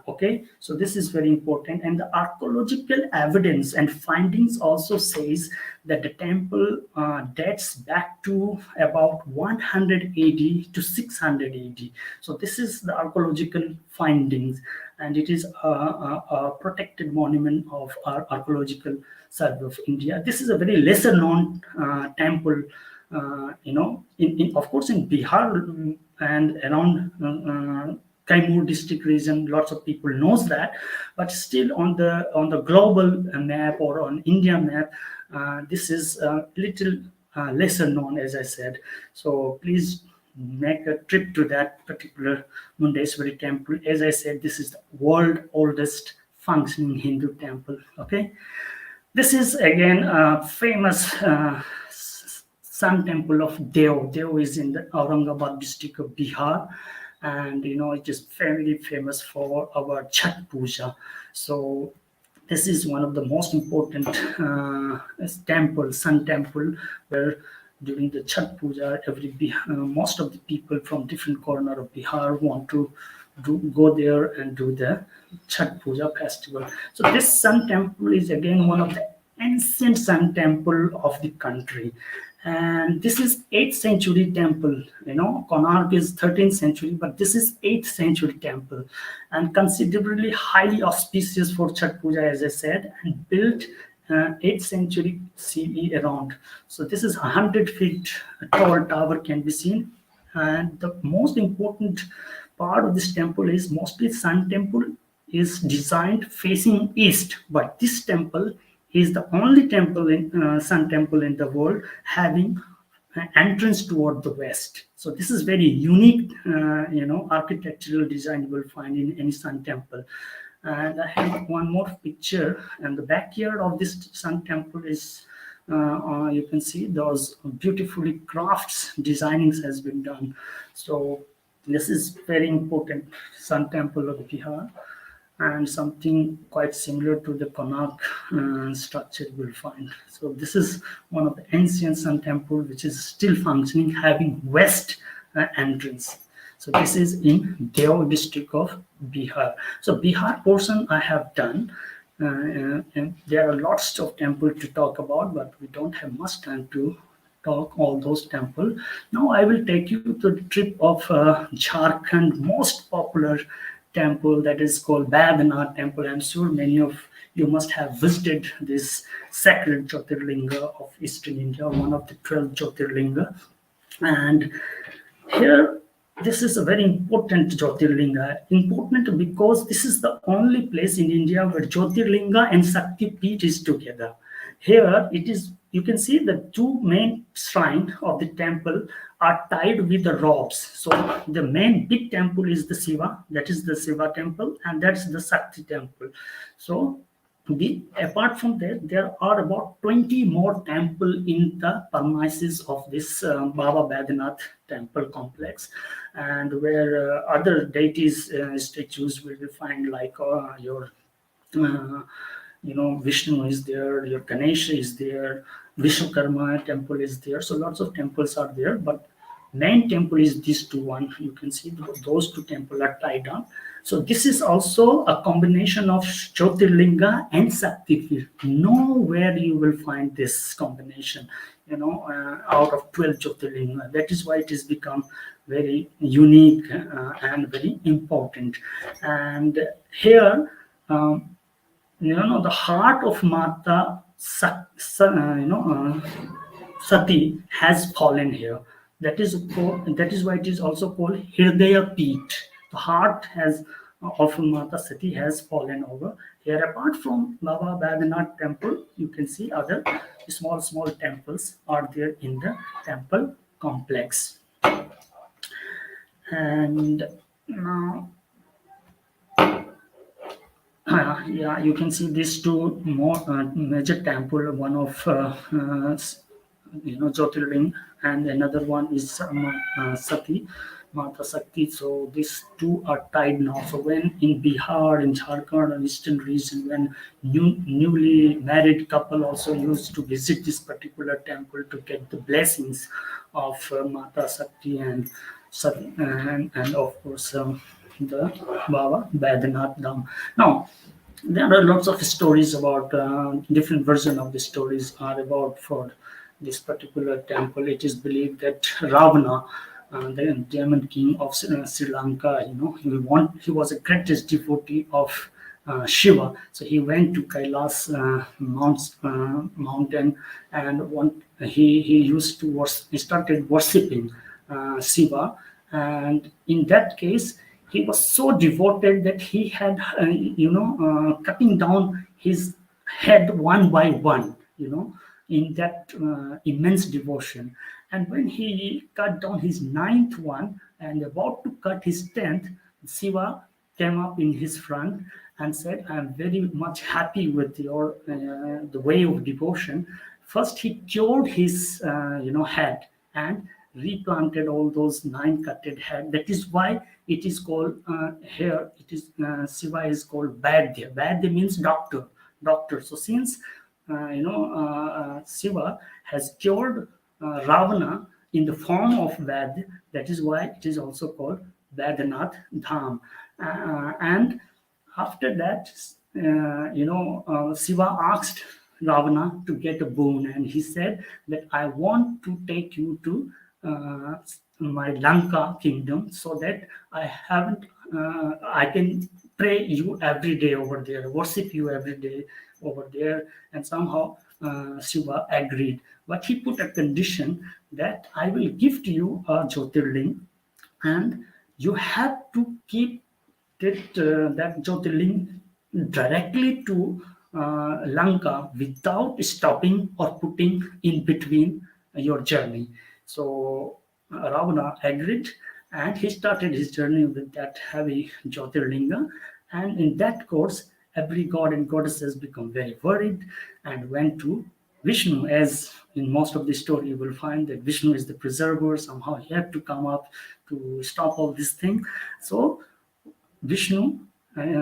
Okay, so this is very important, and the archaeological evidence and findings also says that the temple dates back to about 100 AD to 600 AD. So this is the archaeological findings, and it is a protected monument of our archaeological survey of India. This is a very lesser known temple, in of course in Bihar and around Kaimur district region, lots of people knows that, but still on the global map or on India map, this is a little lesser known, as I said. So please make a trip to that particular Mundeshwari temple. As I said, this is the world oldest functioning Hindu temple. Okay, this is again a famous sun temple of Dev. Dev is in the Aurangabad district of Bihar. And it is very famous for our Chhat Puja. So this is one of the most important temple, sun temple, where during the Chhat Puja, most of the people from different corner of Bihar want to go there and do the Chhat Puja festival. So this sun temple is again one of the ancient sun temple of the country. And this is 8th century temple. Konark is 13th century, but this is 8th century temple, and considerably highly auspicious for Chhat Puja, as I said, and built 8th century CE around. So this is 100 feet tall tower can be seen. And the most important part of this temple is mostly sun temple is designed facing east, but this temple is the only temple in sun temple in the world having an entrance toward the west. So this is very unique, architectural design you will find in any sun temple. And I have one more picture, and the backyard of this sun temple is, you can see those beautifully crafts designings has been done. So this is very important sun temple of Bihar. And something quite similar to the Konark structure you will find. So this is one of the ancient sun temple which is still functioning, having west entrance. So this is in Dev district of Bihar. So Bihar portion I have done. And there are lots of temples to talk about, but we don't have much time to talk all those temples. Now I will take you to the trip of Jharkhand most popular temple, that is called Badnath temple. I'm sure many of you must have visited this sacred Jyotirlinga of Eastern India, one of the 12 Jyotirlinga. And here, this is a very important Jyotirlinga. Important because this is the only place in India where Jyotirlinga and Shakti Peeth is together. Here it is, you can see the two main shrines of the temple are tied with the ropes. So the main big temple is the Shiva, that is the Shiva temple, and that's the Shakti temple. So apart from that, there are about 20 more temples in the premises of this Baba Badrinath temple complex, and where other deities statues will be found, like your uh, Vishnu is there, your Ganesha is there, Vishwakarma temple is there. So lots of temples are there, but main temple is these two one. You can see those two temples are tied up. So this is also a combination of Jyotirlinga and Shakti. Nowhere you will find this combination, out of 12 Jyotirlinga. That is why it has become very unique and very important. And here, the heart of Mata Sati has fallen here. That is why it is also called Hirdaya Peeth. The heart of Mata Sati has fallen over here. Apart from Baba Badrinath temple, you can see other small temples are there in the temple complex. And now, yeah, you can see these two more major temple. One of Jyotirling, and another one is Sati, Mata Sakti. So these two are tied now. So when in Bihar, in Jharkhand, and eastern region, when newly married couple also used to visit this particular temple to get the blessings of Mata Sakti and Sati, and of course the Baba Badrinath Dham. Now, there are lots of stories about different version of the stories are about for this particular temple. It is believed that Ravana, the demon king of Sri Lanka, he was a greatest devotee of Shiva. So he went to Kailas mountain, and he used to he started worshipping Shiva, and in that case he was so devoted that he had cutting down his head one by one, in that immense devotion. And when he cut down his ninth one and about to cut his 10th, Shiva came up in his front and said, I am very much happy with your the way of devotion. First he cured his head and replanted all those 9 cutted head. That is why it is called here. It is Shiva is called Vaidya. Vaidya means doctor. Doctor. So since Shiva has cured Ravana in the form of Vaidya, that is why it is also called Badrinath Dham. And after that, Shiva asked Ravana to get a boon, and he said that I want to take you to my Lanka kingdom, so that I can pray you every day over there, worship you every day over there. And somehow Shiva agreed, but he put a condition that I will give to you a Jyotirling, and you have to keep that Jyotirling directly to Lanka without stopping or putting in between your journey. So Ravana agreed, and he started his journey with that heavy Jyotirlinga. And in that course, every god and goddesses become very worried and went to Vishnu. As in most of the story, you will find that Vishnu is the preserver. Somehow he had to come up to stop all this thing. So Vishnu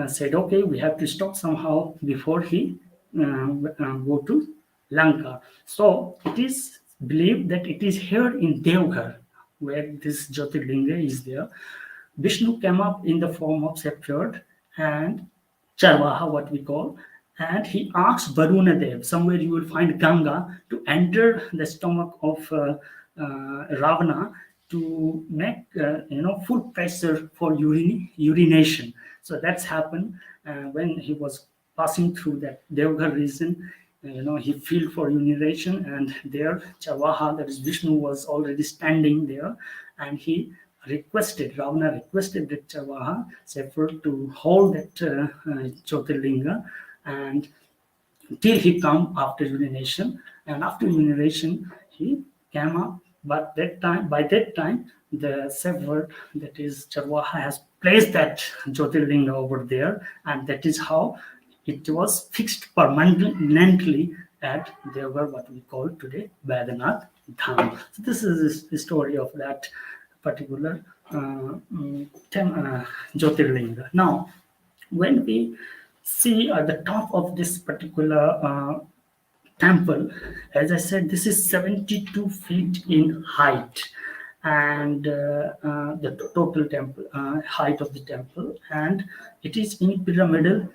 said, okay, we have to stop somehow before he go to Lanka. So it is believed that it is here in Devghar where this Jyotirlinga is there. Vishnu came up in the form of shepherd and Charvaha, what we call, and he asked Varuna Dev, somewhere you will find Ganga, to enter the stomach of Ravana to make full pressure for urination. So that's happened when he was passing through that Devghar region. He felt for urination, and there Chavaha, that is Vishnu, was already standing there, and Ravana requested that Chavaha Shepherd to hold that Jyotirlinga and till he come after urination. And after urination he came up, but by that time the Shepherd, that is Charvaha, has placed that Jyotirlinga over there, and that is how it was fixed permanently at there were what we call today Badanath Dham. So this is the story of that particular Jyotirlinga. Now, when we see at the top of this particular temple, as I said, this is 72 feet in height, and the total temple height of the temple, and it is in pyramidal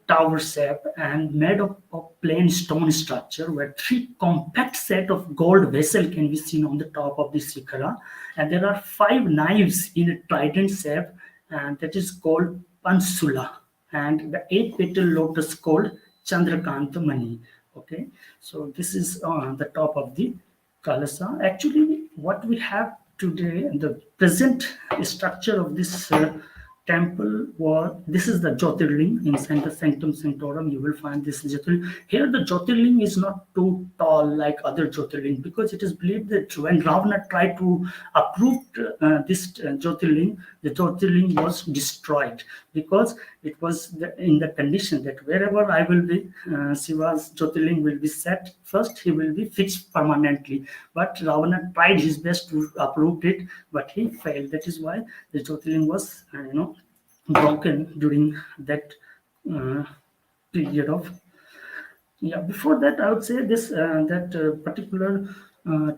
tower shape and made of plain stone structure, where three compact set of gold vessel can be seen on the top of the shikhara, and there are five knives in a trident shape, and that is called pansula, and the eight petal lotus called Chandrakanta Mani. Okay, so this is on the top of the Kalasa. Actually, what we have today, the present structure of this temple was, this is the Jyotirling inside the Sanctum Sanctorum. You will find this Jyotirling. Here the Jyotirling is not too tall like other Jyotirling, because it is believed that when Ravana tried to uproot this Jyotirling, the Jyotirling was destroyed, because it was in the condition that wherever I will be, Shiva's Jyotirling will be set first, he will be fixed permanently. But Ravana tried his best to uproot it, but he failed. That is why the Jyotirling was, broken during that period of. Yeah, before that, I would say this that particular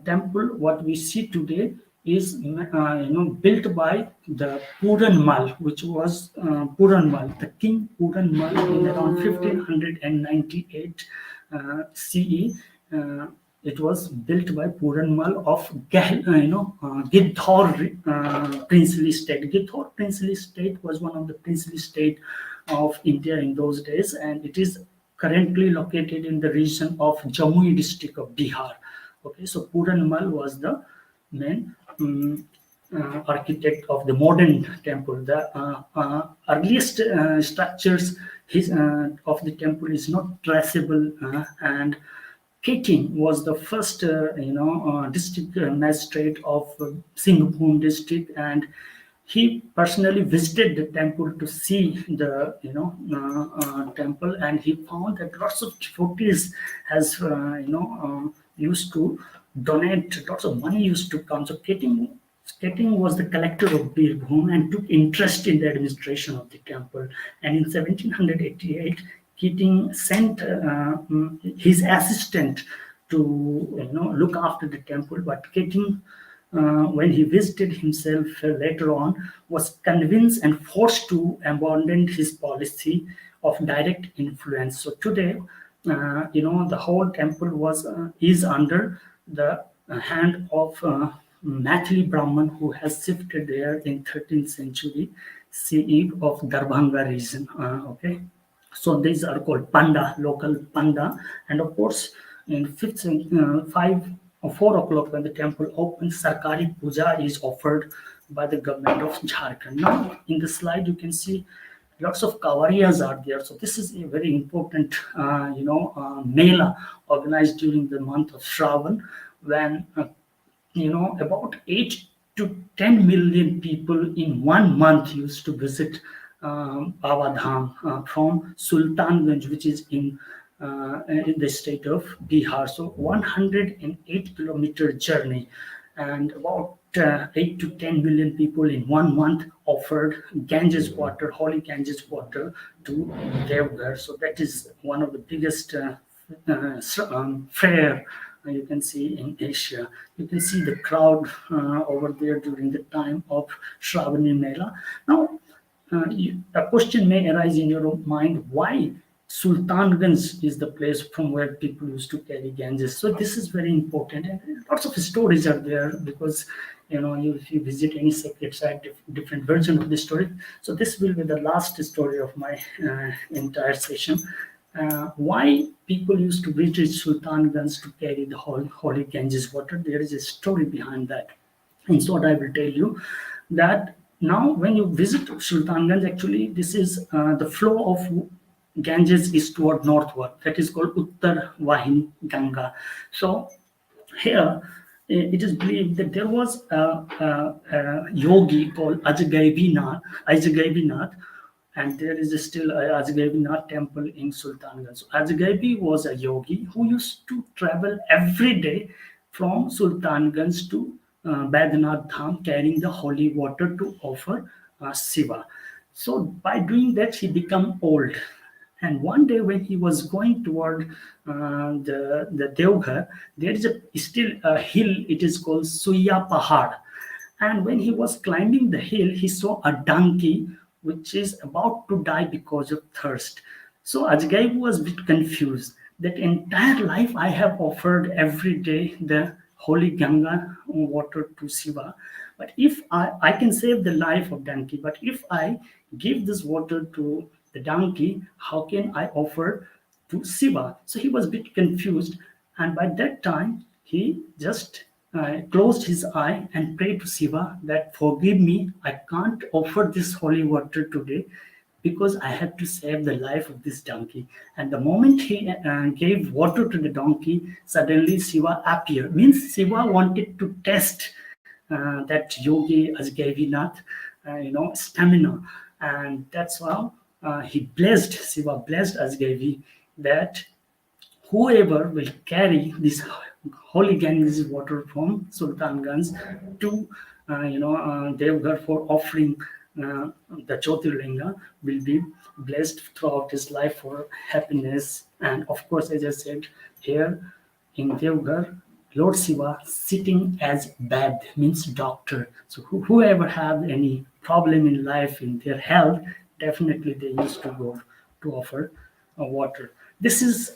temple, what we see today, is built by the Puranmal, which was Puranmal, the king Puranmal, in around 1598 CE. It was built by Puranmal of Gidhor princely state. Gidhor princely state was one of the princely state of India in those days, and it is currently located in the region of Jamui district of Bihar. Okay, so Puranmal was the main architect of the modern temple. The earliest structures of the temple is not traceable, and Keating was the first, district magistrate of Singh district, and he personally visited the temple to see the temple, and he found that lots of devotees has used to donate, lots of money used to come. So Keating was the collector of Birbhum and took interest in the administration of the temple. And in 1788, Keating sent his assistant to look after the temple, but Keating, when he visited himself later on, was convinced and forced to abandon his policy of direct influence. So today, the whole temple is under the hand of Mathili Brahman, who has shifted there in 13th century CE of Darbhanga region. Okay. So these are called Panda, local Panda. And of course, in 5 or 4 o'clock when the temple opens, Sarkari Puja is offered by the government of Jharkhand. Now, in the slide, you can see lots of kavariyas are there. So this is a very important, mela organized during the month of Shravan, when, about 8 to 10 million people in 1 month used to visit Baba Dham from Sultanganj, which is in the state of Bihar. So 108-kilometer journey, and about 8 to 10 million people in 1 month offered Ganges water, holy Ganges water, to Devghar. So that is one of the biggest fair you can see in Asia. You can see the crowd over there during the time of Shravani Mela. Now, a question may arise in your mind: why Sultanganj is the place from where people used to carry Ganges? So this is very important, and lots of stories are there, because if you visit any sacred site, different version of the story. So this will be the last story of my entire session. Why people used to visit Sultanganj to carry the holy Ganges water? There is a story behind that. And so what I will tell you, that now when you visit Sultanganj, actually this is the flow of Ganges is toward northward. That is called Uttar Vahini Ganga. So here it is believed that there was a yogi called Ajagayabinath, and there is still a Ajgabinath temple in Sultanganj. So Ajgabi was a yogi who used to travel every day from Sultanganj to Badrinath Dham, carrying the holy water to offer Shiva. So by doing that, he became old. And one day, when he was going toward the Devghar, there is still a hill. It is called Suya Pahad. And when he was climbing the hill, he saw a donkey which is about to die because of thirst. So Ajgai was a bit confused. That entire life I have offered every day the holy Ganga water to Shiva. But if I can save the life of donkey, but if I give this water to the donkey, how can I offer to Shiva? So he was a bit confused. And by that time, he just closed his eye and prayed to Shiva that forgive me, I can't offer this holy water today because I had to save the life of this donkey. And the moment he gave water to the donkey, suddenly Shiva appeared. Means Shiva wanted to test that yogi Ajgavinath, stamina. And that's how Shiva blessed Ajgavi that whoever will carry this holy Ganges water from Sultanganj to Devghar for offering the Jyotirlinga will be blessed throughout his life for happiness. And of course, as I said, here in Devghar, Lord Shiva sitting as Bad means doctor. So whoever have any problem in life in their health, definitely they used to go to offer water. This is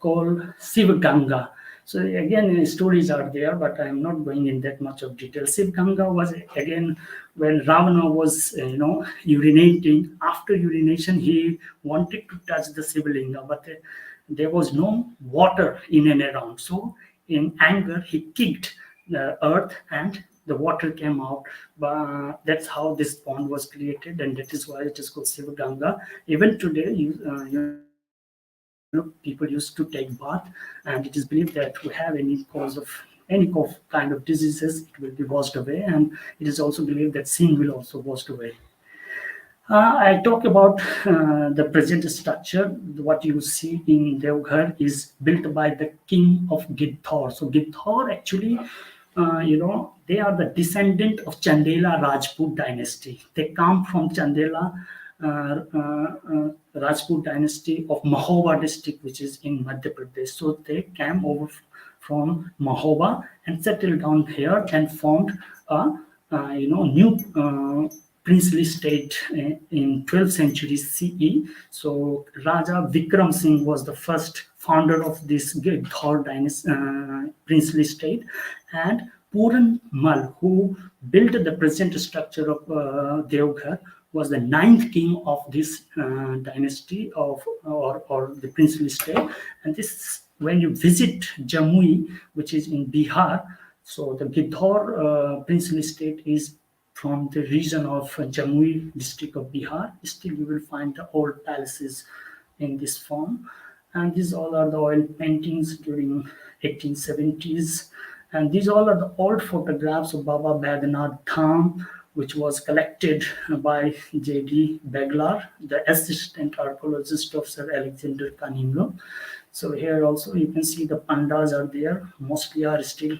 called Shiv Ganga. So again, stories are there, but I'm not going in that much of detail. Shiv Ganga was again when Ravana was, urinating. After urination, he wanted to touch the Shivalinga, but there was no water in and around. So in anger, he kicked the earth and the water came out. But that's how this pond was created, and that is why it is called Shiv Ganga. Even today, people used to take bath, and it is believed that we have any cause of kind of diseases, it will be washed away, and it is also believed that sin will also washed away. I talk about the present structure. What you see in Devghar is built by the king of Gidhor. So Gidhor actually, they are the descendant of Chandela Rajput dynasty. They come from Chandela Rajput dynasty of Mahoba district, which is in Madhya Pradesh. So they came over from Mahoba and settled down here and formed a new princely state in 12th century CE. So Raja Vikram Singh was the first founder of this Gidhor dynasty, princely state, and Puran Mal, who built the present structure of Devghar, was the ninth king of this dynasty or the princely state. And this, when you visit Jamui, which is in Bihar, so the Gidhor princely state is from the region of Jamui district of Bihar. Still, you will find the old palaces in this form. And these all are the oil paintings during 1870s. And these all are the old photographs of Baba Badrinath Dham, which was collected by J.D. Beglar, the assistant archaeologist of Sir Alexander Cunningham. So here also you can see the pandas are there, mostly are still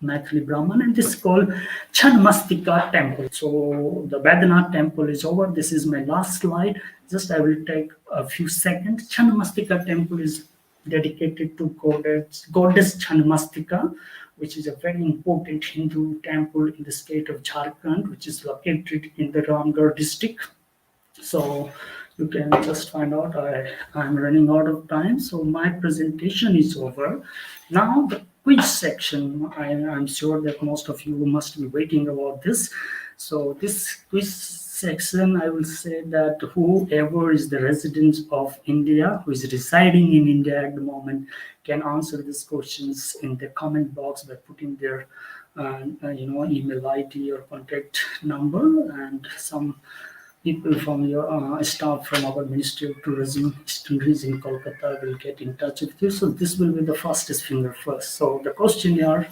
Maithili Brahman, and this is called Chanmastika temple. So the Badrinath temple is over. This is my last slide. Just I will take a few seconds. Chanmastika temple is dedicated to goddess Chanmastika, which is a very important Hindu temple in the state of Jharkhand, which is located in the Ramgarh district. So you can just find out. I'm running out of time, so my presentation is over. Now the quiz section. I'm sure that most of you must be waiting about this. So this quiz section, I will say that whoever is the resident of India, who is residing in India at the moment, can answer these questions in the comment box by putting their email ID or contact number, and some people from your staff from our Ministry of Tourism, Eastern Region, Kolkata, will get in touch with you. So this will be the fastest finger first. So the questionnaire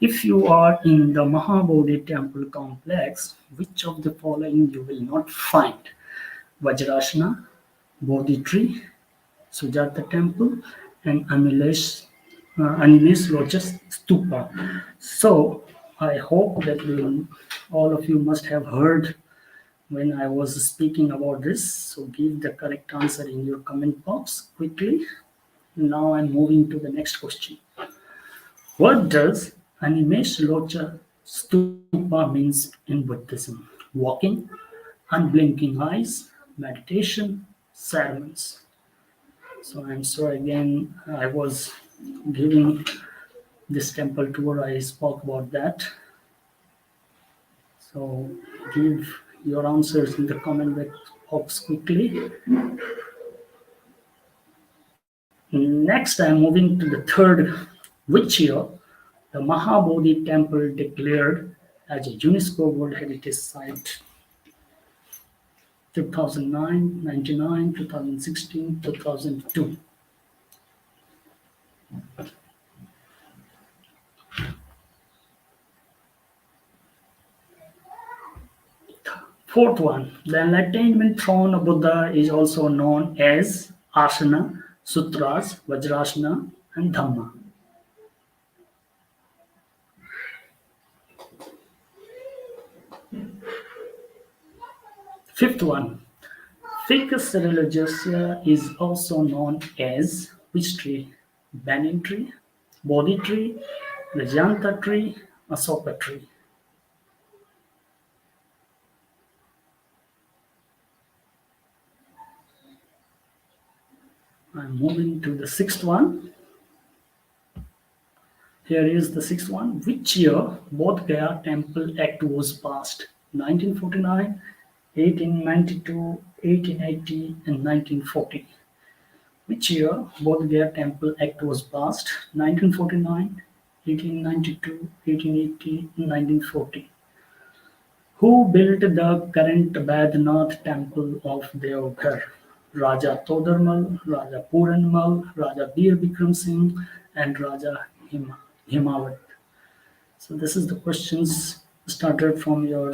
If you are in the Mahabodhi temple complex, which of the following you will not find? Vajrasana, Bodhi tree, Sujata temple, and Animes Lotus stupa. So I hope that all of you must have heard when I was speaking about this. So give the correct answer in your comment box quickly. Now I'm moving to the next question. What does Animesh Locha Stupa means in Buddhism? Walking, unblinking eyes, meditation, sermons. So I'm sorry again, I was giving this temple tour, I spoke about that. So give your answers in the comment box quickly. Next, I'm moving to the third. Which year the Mahabodhi temple declared as a UNESCO World Heritage Site? 2009, 99, 2016, 2002. Fourth one, the enlightenment throne of Buddha is also known as Asana, Sutras, Vajrasana, and Dhamma. Fifth one, Ficus religiosa is also known as which tree? Banyan tree, Bodhi tree, Rajanta tree, Asoka tree. I'm moving to the sixth one. Here is the sixth one. Which year Bodh Gaya Temple Act was passed? 1949, 1892, 1880, and 1940. Which year Bodh Gaya Temple Act was passed? 1949, 1892, 1880, and 1940. Who built the current Badnath temple of Deoghar? Raja Todarmal, Raja Puranmal, Raja Bir Bikram Singh, and Raja Himawat. So this is the questions started from your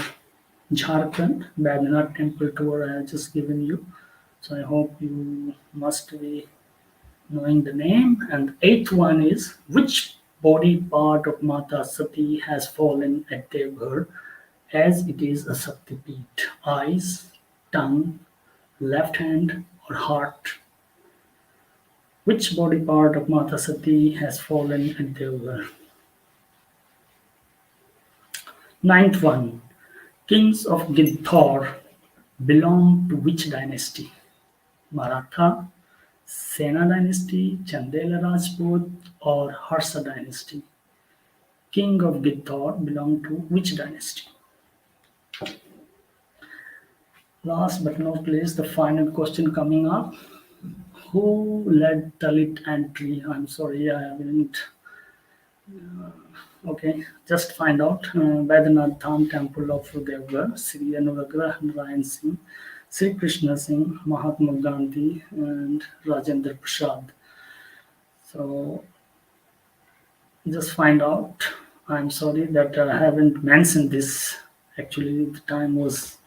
Jharkhand Badnath temple tour I have just given you. So I hope you must be knowing the name. And the eighth one is, which body part of Mata Sati has fallen at Devghar as it is a Saktipeeth? Eyes, tongue, left hand, or heart? Which body part of Mata Sati has fallen at Devghar? Ninth one, kings of Gidhor belong to which dynasty? Maratha, Sena dynasty, Chandela Rajput, or Harsa dynasty? King of Gidhor belong to which dynasty? Last but not least, the final question coming up. Who led Dalit entry? I'm sorry, I haven't. Okay, just find out. Badanath Dham Temple of Devghar, Sri Anugrah Narayan Singh, Sri Krishna Singh, Mahatma Gandhi, and Rajendra Prasad. So just find out. I'm sorry that I haven't mentioned this. Actually, the time was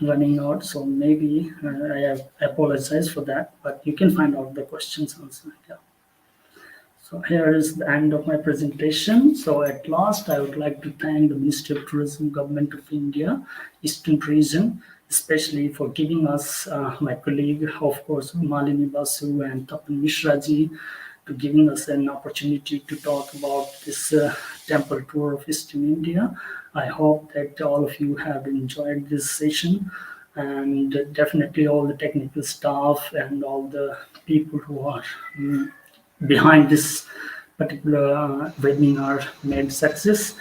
running out, so maybe I apologize for that, but you can find out the questions also. Yeah. So here is the end of my presentation. So at last, I would like to thank the Ministry of Tourism, Government of India, Eastern Region, especially for giving us, my colleague, of course, Malani Basu and Tapan Mishra ji, to giving us an opportunity to talk about this temple tour of Eastern India. I hope that all of you have enjoyed this session, and definitely all the technical staff and all the people who are behind this particular webinar made success.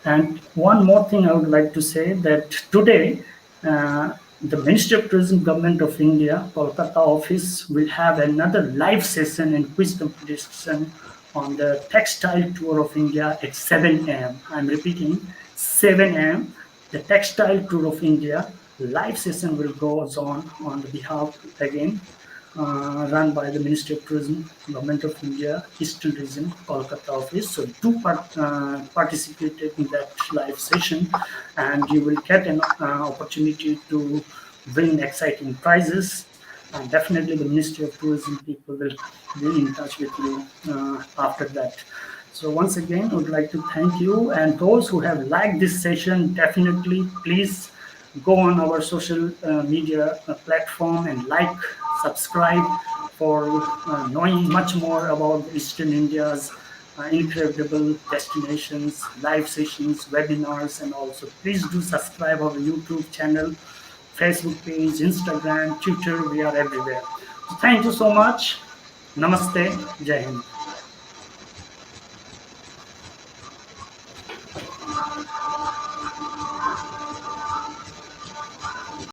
And one more thing I would like to say, that today the Ministry of Tourism, Government of India, Kolkata office will have another live session and quiz competition on the textile tour of India at 7 a.m. I'm repeating, 7 a.m. The textile tour of India live session will go on the behalf again run by the Ministry of Tourism, Government of India, Eastern Region, Kolkata office. So do participate in that live session, and you will get an opportunity to win exciting prizes. And definitely the Ministry of Tourism people will be in touch with you after that. So once again, I would like to thank you, and those who have liked this session, definitely please go on our social media platform and like, subscribe for knowing much more about Eastern India's incredible destinations, live sessions, webinars, and also please do subscribe our YouTube channel, Facebook page, Instagram, Twitter. We are everywhere. So thank you so much. Namaste. Jai Hind.